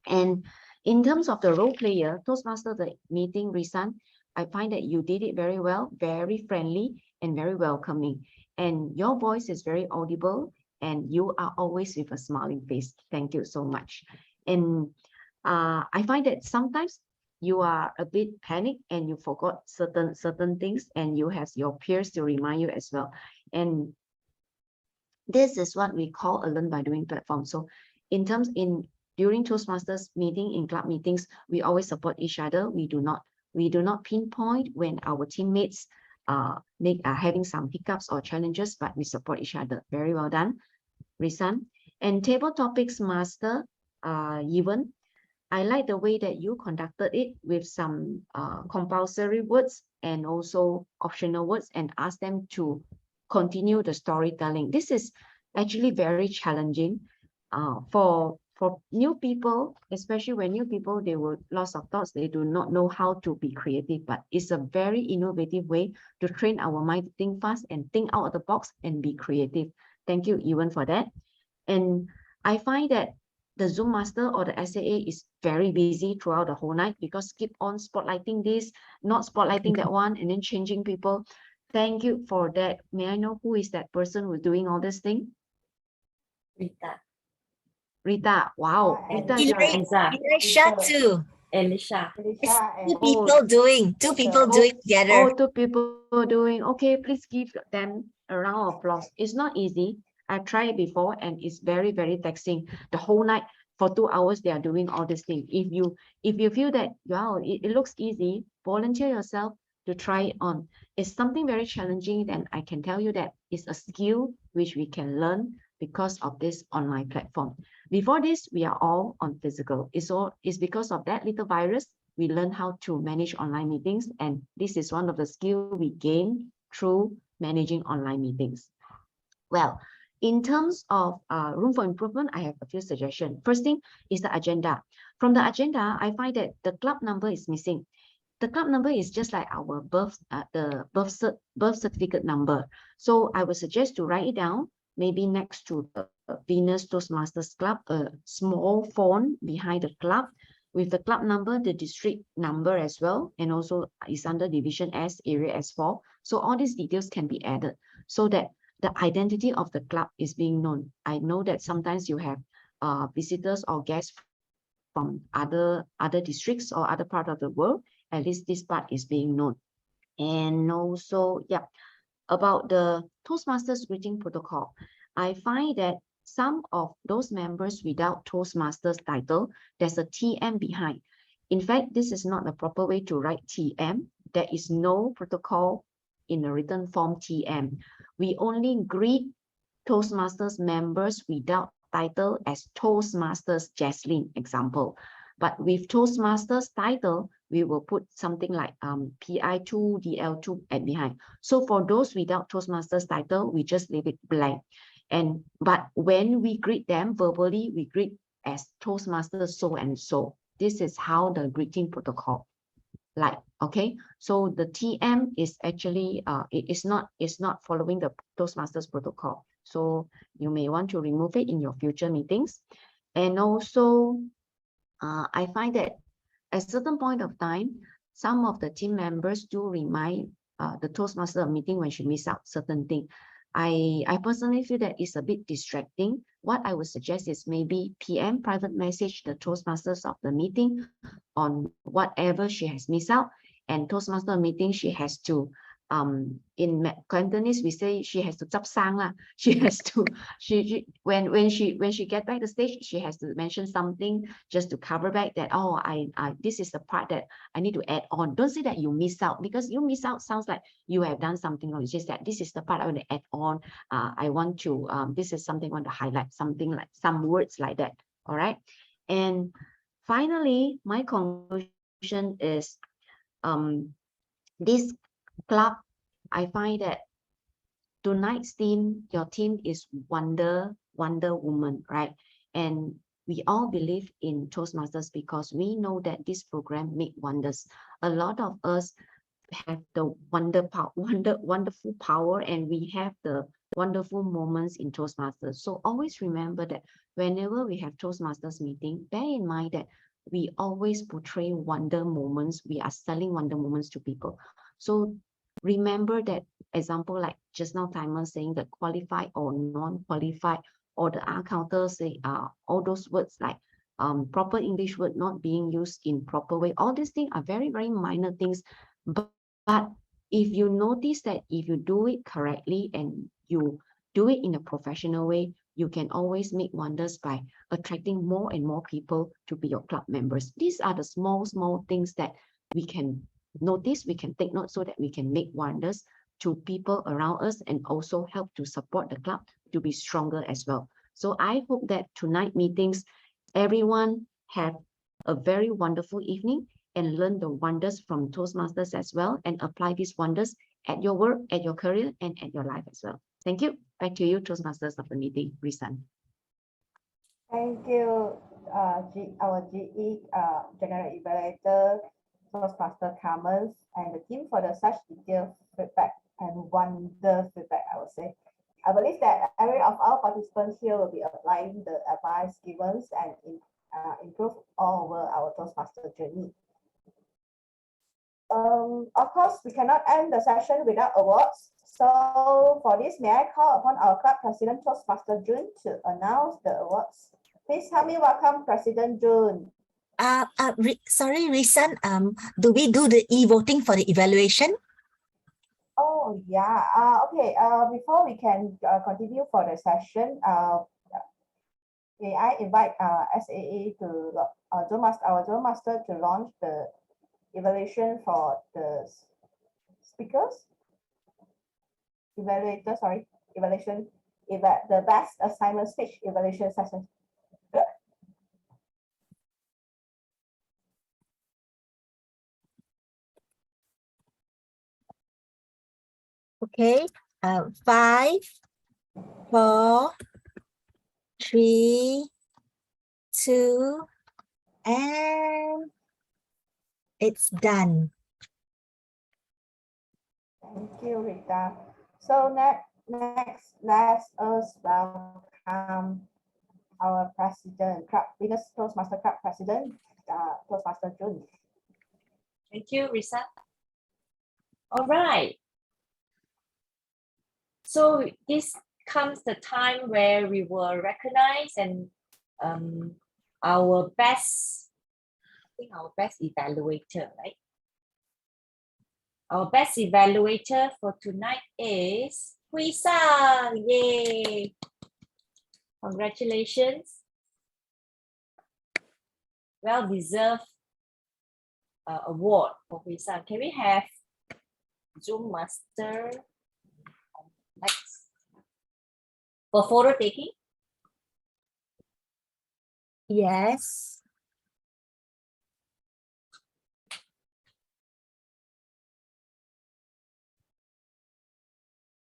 And in terms of the role player, Toastmaster the meeting, Risan, I find that you did it very well, very friendly and very welcoming. And your voice is very audible and you are always with a smiling face. Thank you so much. And I find that sometimes you are a bit panicked and you forgot certain things, and you have your peers to remind you as well. And this is what we call a learn by doing platform. So during Toastmasters meeting, in club meetings, we always support each other. We do not pinpoint when our teammates are having some hiccups or challenges, but we support each other. Very well done, Risan. And table topics master, Yivan, I like the way that you conducted it with some compulsory words and also optional words, and ask them to continue the storytelling. This is actually very challenging for new people, especially when new people, they will lots of thoughts, they do not know how to be creative, but it's a very innovative way to train our mind to think fast and think out of the box and be creative. Thank you, Ewan, for that. And I find that the Zoom master or the SAA is very busy throughout the whole night, because keep on spotlighting this, not spotlighting that one, and then changing people. Thank you for that. May I know who is that person who's doing all this thing? Rita, wow. Rita, Elisha too. Elisha. Two people doing together. Oh, two people doing. Okay, please give them a round of applause. It's not easy. I've tried it before and it's very, very taxing. The whole night for 2 hours, they are doing all this thing. If you feel that, wow, it looks easy, volunteer yourself to try it on. It's something very challenging, and I can tell you that it's a skill which we can learn because of this online platform. Before this, we are all on physical. It's because of that little virus, we learn how to manage online meetings, and this is one of the skills we gain through managing online meetings. Well, in terms of room for improvement, I have a few suggestions. First thing is the agenda. From the agenda, I find that the club number is missing. The club number is just like our birth certificate number. So I would suggest to write it down, maybe next to the Venus Toastmasters Club, a small font behind the club with the club number, the district number as well, and also is under Division S, Area S4. So all these details can be added so that the identity of the club is being known. I know that sometimes you have visitors or guests from other districts or other part of the world. At least this part is being known. And also, yeah, about the Toastmasters greeting protocol, I find that some of those members without Toastmasters title, there's a TM behind. In fact, this is not the proper way to write TM. There is no protocol in a written form TM. We only greet Toastmasters members without title as Toastmasters Jaslyn, example. But with Toastmasters title, we will put something like PI2, DL2 at behind. So for those without Toastmasters title, we just leave it blank. But when we greet them verbally, we greet as Toastmasters so and so. This is how the greeting protocol like, okay? So the TM is actually, it's not following the Toastmasters protocol. So you may want to remove it in your future meetings. And also, I find that at a certain point of time, some of the team members do remind the Toastmaster meeting when she miss out certain thing. I personally feel that it's a bit distracting. What I would suggest is maybe PM private message the Toastmasters of the meeting on whatever she has missed out, and Toastmaster meeting she has to in Cantonese we say she has to zap sang lah. She has to when she get back the stage, she has to mention something just to cover back that, oh, I this is the part that I need to add on. Don't say that you miss out, because you miss out sounds like you have done something wrong. It's just that this is the part I want to add on. I want to this is something I want to highlight, something like some words like that. All right. And finally, my conclusion is this club, I find that tonight's theme, your theme is Wonder Woman, right? And we all believe in Toastmasters because we know that this program make wonders. A lot of us have the wonderful power, and we have the wonderful moments in Toastmasters. So always remember that whenever we have Toastmasters meeting, bear in mind that we always portray wonder moments. We are selling wonder moments to people. So remember that example, like just now Timer saying that qualified or non-qualified, or the counter say all those words like proper English word not being used in proper way. All these things are very, very minor things. But if you notice that if you do it correctly and you do it in a professional way, you can always make wonders by attracting more and more people to be your club members. These are the small things that we can notice, we can take note, so that we can make wonders to people around us and also help to support the club to be stronger as well. So I hope that tonight meetings, everyone have a very wonderful evening and learn the wonders from Toastmasters as well, and apply these wonders at your work, at your career, and at your life as well. Thank you. Back to you, Toastmasters of the meeting, Risan. Thank you, our GE General Evaluator, Toastmaster Carmen, and the team for the such detailed feedback and wonder feedback, I would say. I believe that every of our participants here will be applying the advice given and improve all over our Toastmaster journey. Of course, we cannot end the session without awards. So for this, may I call upon our club president, Toastmaster June, to announce the awards. Please help me welcome President June. Sorry, Risan, do we do the e-voting for the evaluation? Oh, yeah. Okay. Before we can continue for the session, may I invite SAA to our Zone Master to launch the evaluation for the speakers? Evaluation, the best assignment speech evaluation session. Okay, 5, 4, 3, 2, and it's done. Thank you, Rita. So next, let us welcome our president, Venus Toastmaster Club President, Toastmaster June. Thank you, Risa. All right. So this comes the time where we will recognize and our best evaluator, right? Our best evaluator for tonight is Hui Sang. Yay! Congratulations. Well-deserved award for Hui Sang. Can we have Zoom Master next for photo taking? Yes.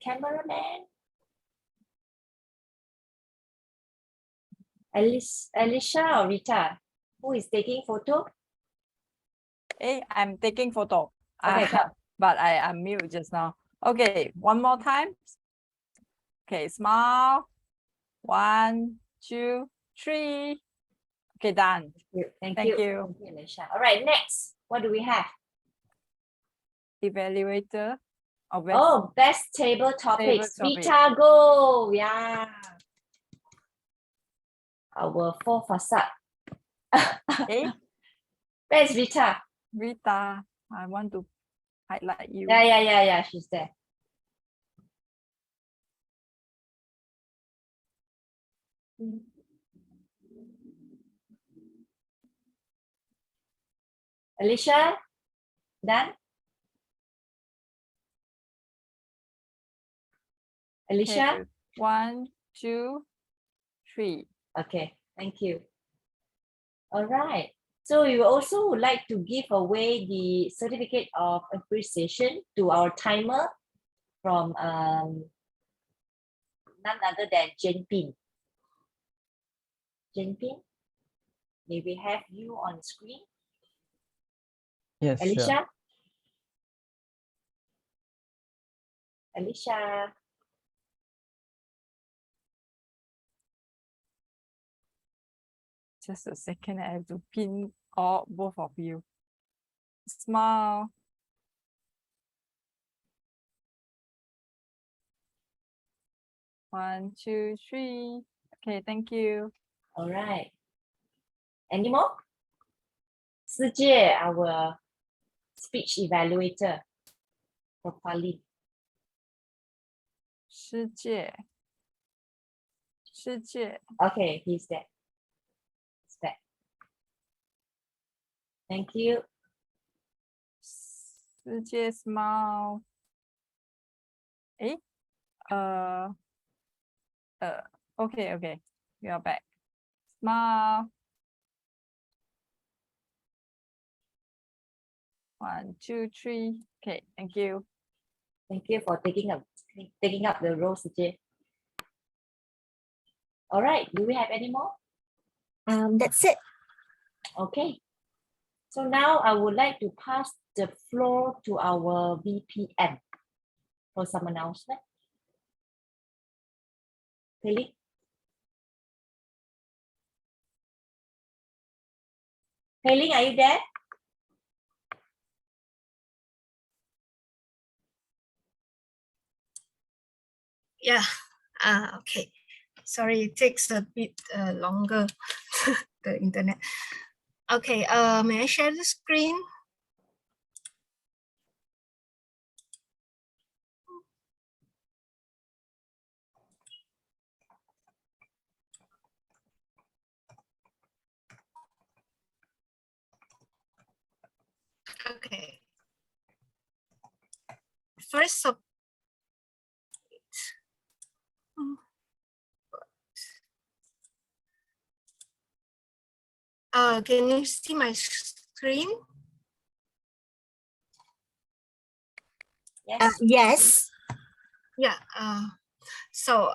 Cameraman. Alicia or Rita, who is taking photo? Hey, I'm taking photo. Okay, come. But I unmute just now. Okay, one more time. Okay, smile. 1, 2, 3. Okay, done. Thank Thank you. you. Thank you, Alicia. All right, next, what do we have? Evaluator. Best table topics. topic. Rita, go. Yeah. Our four facade. Okay. Where's Rita? Rita, I want to highlight you. Yeah, she's there. Alicia, done? Alicia? Okay, 1, 2, 3. Okay, thank you. All right. So we also would like to give away the certificate of appreciation to our timer from none other than Jen Pin. Jen Pin, may we have you on screen? Yes, Alicia? sure. Alicia? Just a second, I have to pin all both of you. Smile. One, two, three. Okay, thank you. All right. Any more? Sijie, our speech evaluator for Pali. 世界. Okay, he's there. He's back. Thank you. 世界 smile. Okay, we are back. Smile. 1, 2, 3. Okay, thank you. Thank you for taking up the role, Sijie. All right, do we have any more? That's it. Okay. So now I would like to pass the floor to our VPN for some announcement. Kelly? Kelly, are you there? Yeah. Okay. Sorry, it takes a bit longer, the internet. Okay, may I share the screen? Okay. First of can you see my screen? Yes. Yes. Yeah. So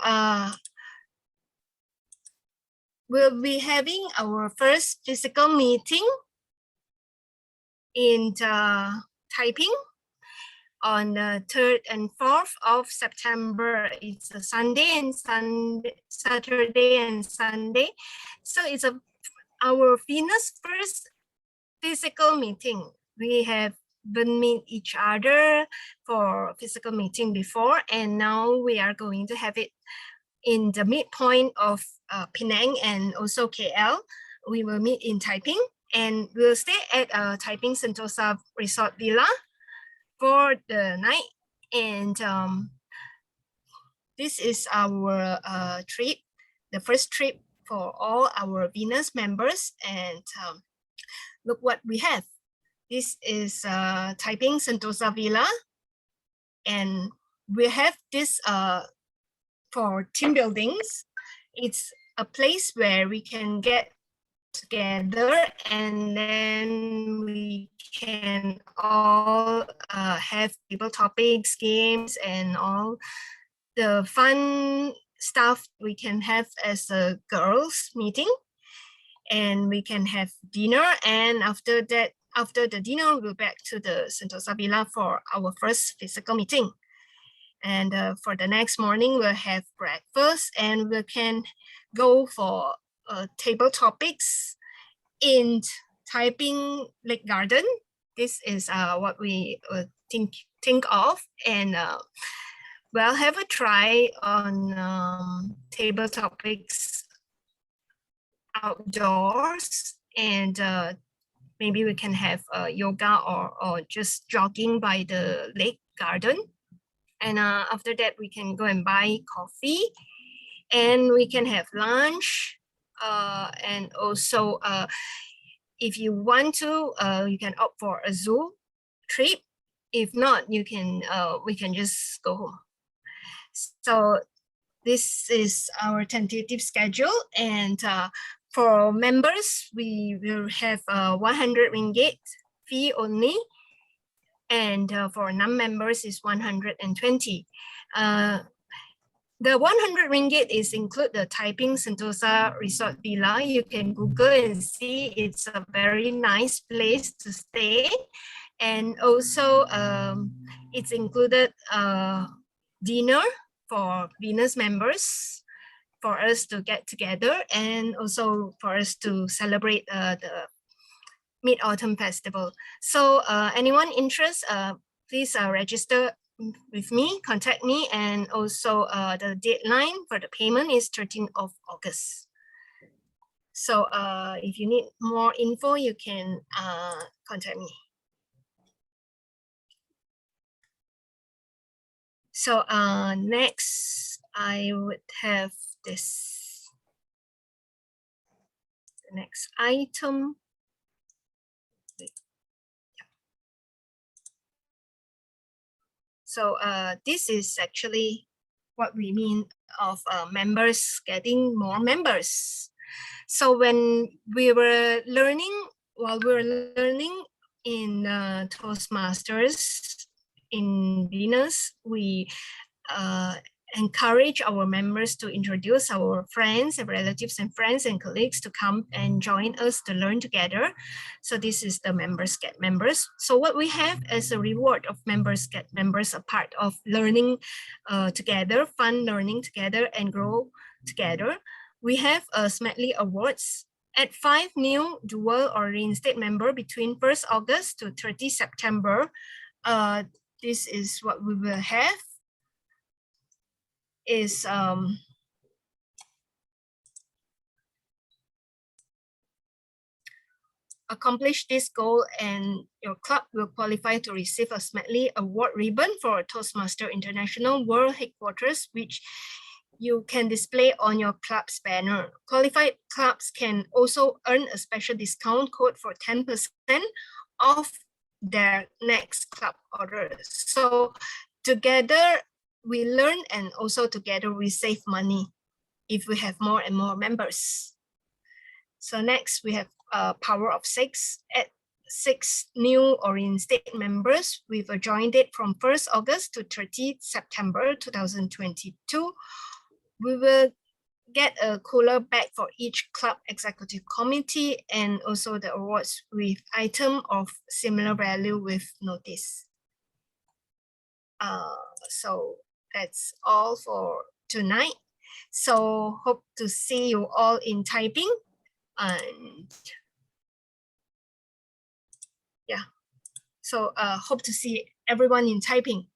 we'll be having our first physical meeting in Taiping on the 3rd and 4th of September. It's a Sunday and Saturday and Sunday. So it's our Venus first physical meeting. We have been meet each other for physical meeting before, and now we are going to have it in the midpoint of Penang and also KL. We will meet in Taiping, and we'll stay at Taiping Sentosa Resort Villa for the night. And this is our trip, the first trip for all our Venus members. And look what we have. This is Taiping Sentosa Villa. And we have this for team buildings. It's a place where we can get together and then we can all have table topics, games, and all the fun stuff we can have as a girls meeting. And we can have dinner, and after that, after the dinner, we'll go back to the Sentosa Villa for our first physical meeting. And for the next morning, we'll have breakfast, and we can go for table topics in Taiping Lake Garden. This is what we think of, and we'll have a try on table topics outdoors, and maybe we can have yoga or just jogging by the lake garden. And after that, we can go and buy coffee and we can have lunch. And also, if you want to, you can opt for a zoo trip. If not, you can we can just go home. So this is our tentative schedule, and for members, we will have 100 ringgit fee only, and for non-members is 120. The 100 ringgit is include the Taiping Sentosa Resort Villa. You can Google and see it's a very nice place to stay. And also it's included dinner for Venus members for us to get together, and also for us to celebrate the Mid-Autumn Festival. So anyone interested, please register with me, contact me, and also the deadline for the payment is 13th of August. So if you need more info, you can contact me. So next, I would have this, the next item. So this is actually what we mean of members getting more members. So when we were learning, while we were learning in Toastmasters in Venus, we encourage our members to introduce our friends and relatives and friends and colleagues to come and join us to learn together. So this is the members get members. So what we have as a reward of members get members, a part of learning together, fun learning together and grow together. We have Smartly Awards. Add 5 new dual or reinstate member between 1st August to 30 September. This is what we will have. Is accomplish this goal and your club will qualify to receive a Smartly Award ribbon for Toastmaster International World Headquarters, which you can display on your club's banner. Qualified clubs can also earn a special discount code for 10% off their next club orders. So together we learn, and also together we save money if we have more and more members. So next we have Power of 6. At 6 new or reinstate members with a join date from 1st August to 30 September 2022. We will get a cooler bag for each club executive committee, and also the awards with item of similar value with notice. So that's all for tonight. So hope to see you all in typing, and yeah, so hope to see everyone in typing.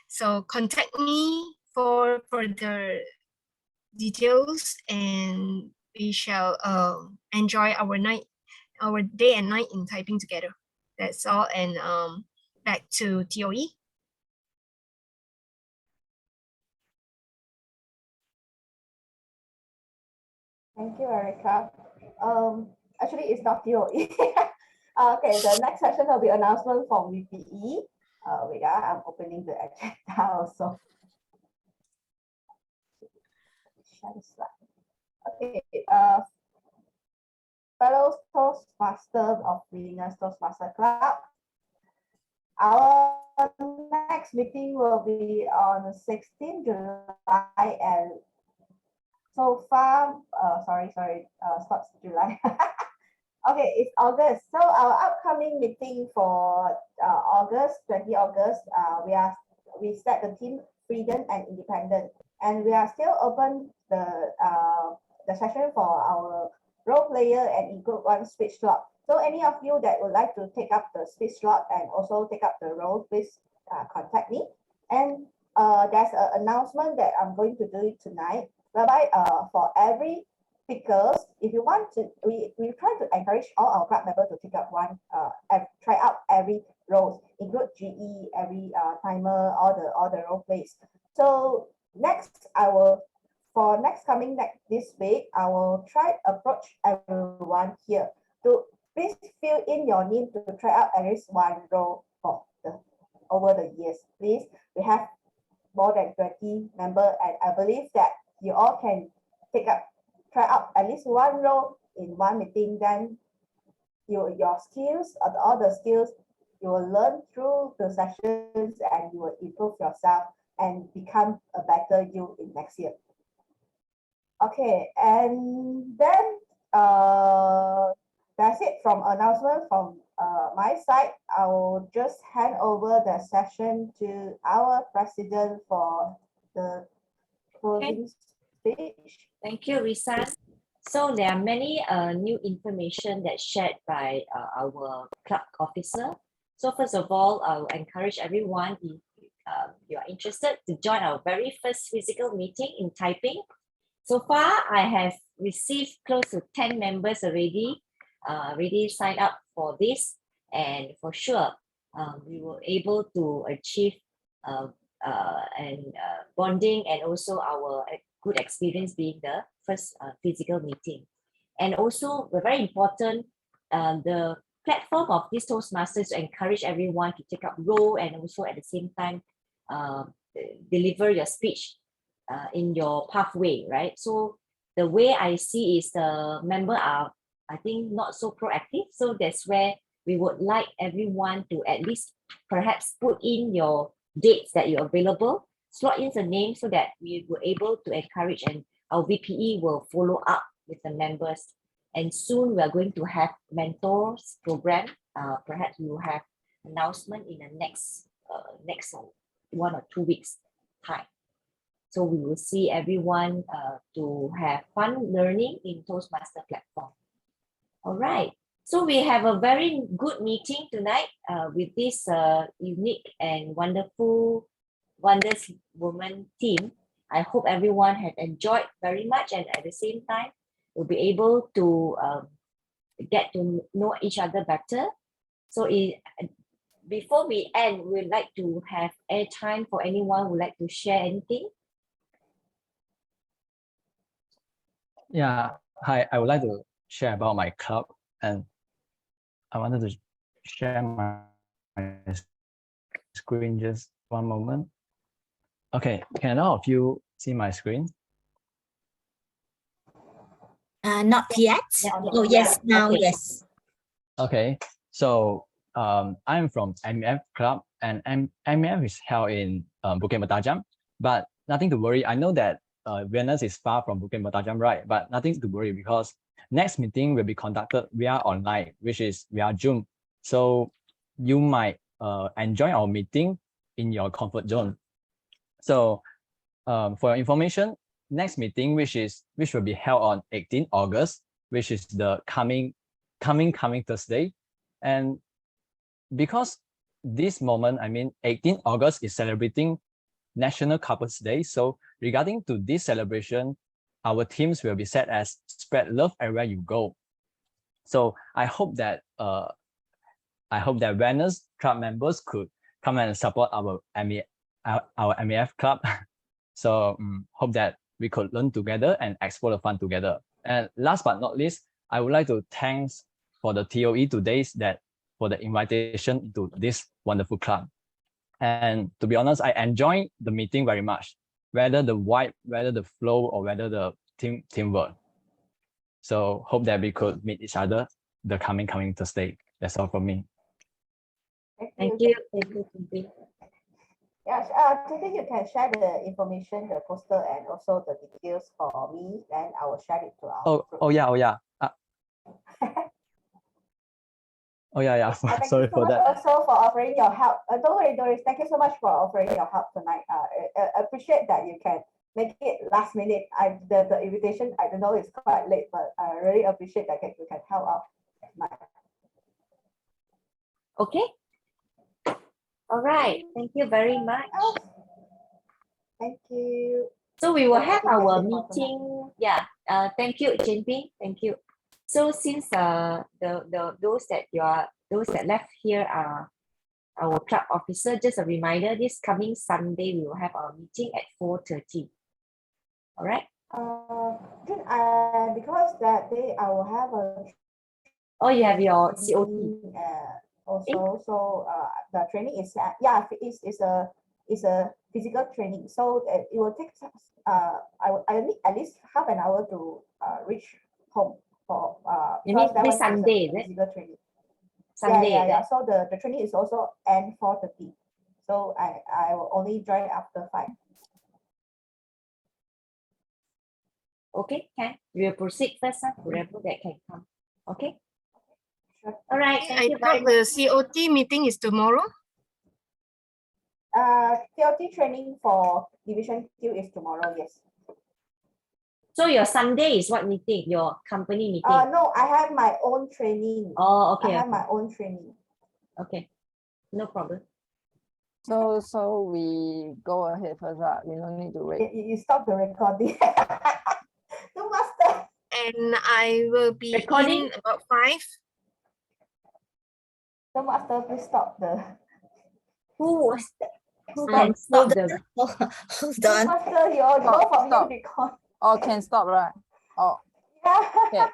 So contact me for further details, and we shall enjoy our day and night in typing together. That's all, and back to TOE. Thank you, Erica. Actually, it's not TOE. Okay, the next session will be announcement from VPE. Wait, I'm opening the agenda also. Share the slide. Okay, fellow Toastmasters of Venus Toastmaster Club. Our next meeting will be on 16 July, and so far, sorry, starts July. Okay, it's August. So our upcoming meeting for August, 20 August, we set the theme freedom and independent, and we are still open the session for our role player and include one speech slot. So any of you that would like to take up the speech slot and also take up the role, please contact me. And there's an announcement that I'm going to do it tonight, whereby for every because if you want to, we try to encourage all our club members to take up one, try out every roles, include GE, every timer, all the role plays. So next, for next this week, I will try approach everyone here to please fill in your name to try out at least one role for over the years. Please, we have more than 20 members, and I believe that you all can try out at least one role in one meeting. Then your skills, all the skills you will learn through the sessions, and you will improve yourself and become a better you in next year. Okay, and then that's it from announcement from my side. I will just hand over the session to our president for the closing speech. Thank you, Risa. So there are many new information that's shared by our club officer. So first of all, I will encourage everyone, if you are interested, to join our very first physical meeting in Taipei. So far, I have received close to 10 members already signed up for this, and for sure, we were able to achieve bonding, and also our good experience being the first physical meeting. And also, very important, the platform of this Toastmasters to encourage everyone to take up role, and also at the same time deliver your speech in your pathway, right? So the way I see is the member are, I think, not so proactive. So that's where we would like everyone to at least perhaps put in your dates that you're available, slot in the name so that we were able to encourage, and our VPE will follow up with the members. And soon we are going to have mentors program. Perhaps we will have announcement in the next 1 or 2 weeks time. So we will see everyone to have fun learning in Toastmaster platform. All right. So we have a very good meeting tonight with this unique and wonderful Wonders Woman team. I hope everyone had enjoyed very much, and at the same time, will be able to get to know each other better. So before we end, we'd like to have airtime for anyone who would like to share anything. Yeah, hi, I would like to share about my club, and I wanted to share my screen just one moment. Okay, can all of you see my screen? Not yet. Oh, yes, now, yes. Okay, so I'm from MEF Club, and MEF is held in Bukit Mertajam, but nothing to worry. I know that Venice is far from Bukit Mertajam, right? But nothing to worry, because next meeting will be conducted via online, which is via Zoom. So you might enjoy our meeting in your comfort zone. So for your information, next meeting, which will be held on 18 August, which is the coming Thursday. And because this moment, 18 August is celebrating National Couples Day. So regarding to this celebration, our themes will be set as spread love everywhere you go. So I hope that Venice club members could come and support our MEF club. So hope that we could learn together and explore the fun together. And last but not least, I would like to thank for the TOE today for the invitation to this wonderful club. And to be honest, I enjoy the meeting very much, whether the vibe, whether the flow, or whether the teamwork. So hope that we could meet each other the coming Thursday. That's all from me. Thank you. Yes, do you think you can share the information, the poster, and also the details for me? Then I will share it to our group. Oh yeah. Oh yeah. Sorry for that. Also for offering your help. Don't worry, Doris. Thank you so much for offering your help tonight. I appreciate that you can make it last minute. The invitation, I don't know, it's quite late, but I really appreciate that you can help out tonight. Okay. All right. Thank you very much. Thank you. So we will have our meeting. Yeah, Thank you, Jinping. Thank you. So since those that left here are our club officer, just a reminder, this coming Sunday we will have our meeting at 4:30. All right. Because that day I will have a Oh, you have your COT. also, so the training is it's a physical training. So it will take I need at least half an hour to reach home for You mean because that this one Sunday, is a it? physical training. Sunday, Yeah. So the training is also end 4:30. So I will only join after 5. Okay, can we will proceed first, whoever that can come. Okay. Sure. All right. I Thank you very thought much. the COT meeting is tomorrow. COT training for Division Q is tomorrow. Yes. So your Sunday is what meeting? Your company meeting? No, I have my own training. Oh, okay. I have Okay. my own training. Okay. No problem. So we go ahead first, right? We don't need to wait. You stop the recording. No, master. And I will be Recording? in about 5. No, master, please stop the. Who was that? Who can stop the? Hold on. Master, you all go Stop, from stop. you record. Oh, can stop, right? Oh, Yeah. okay.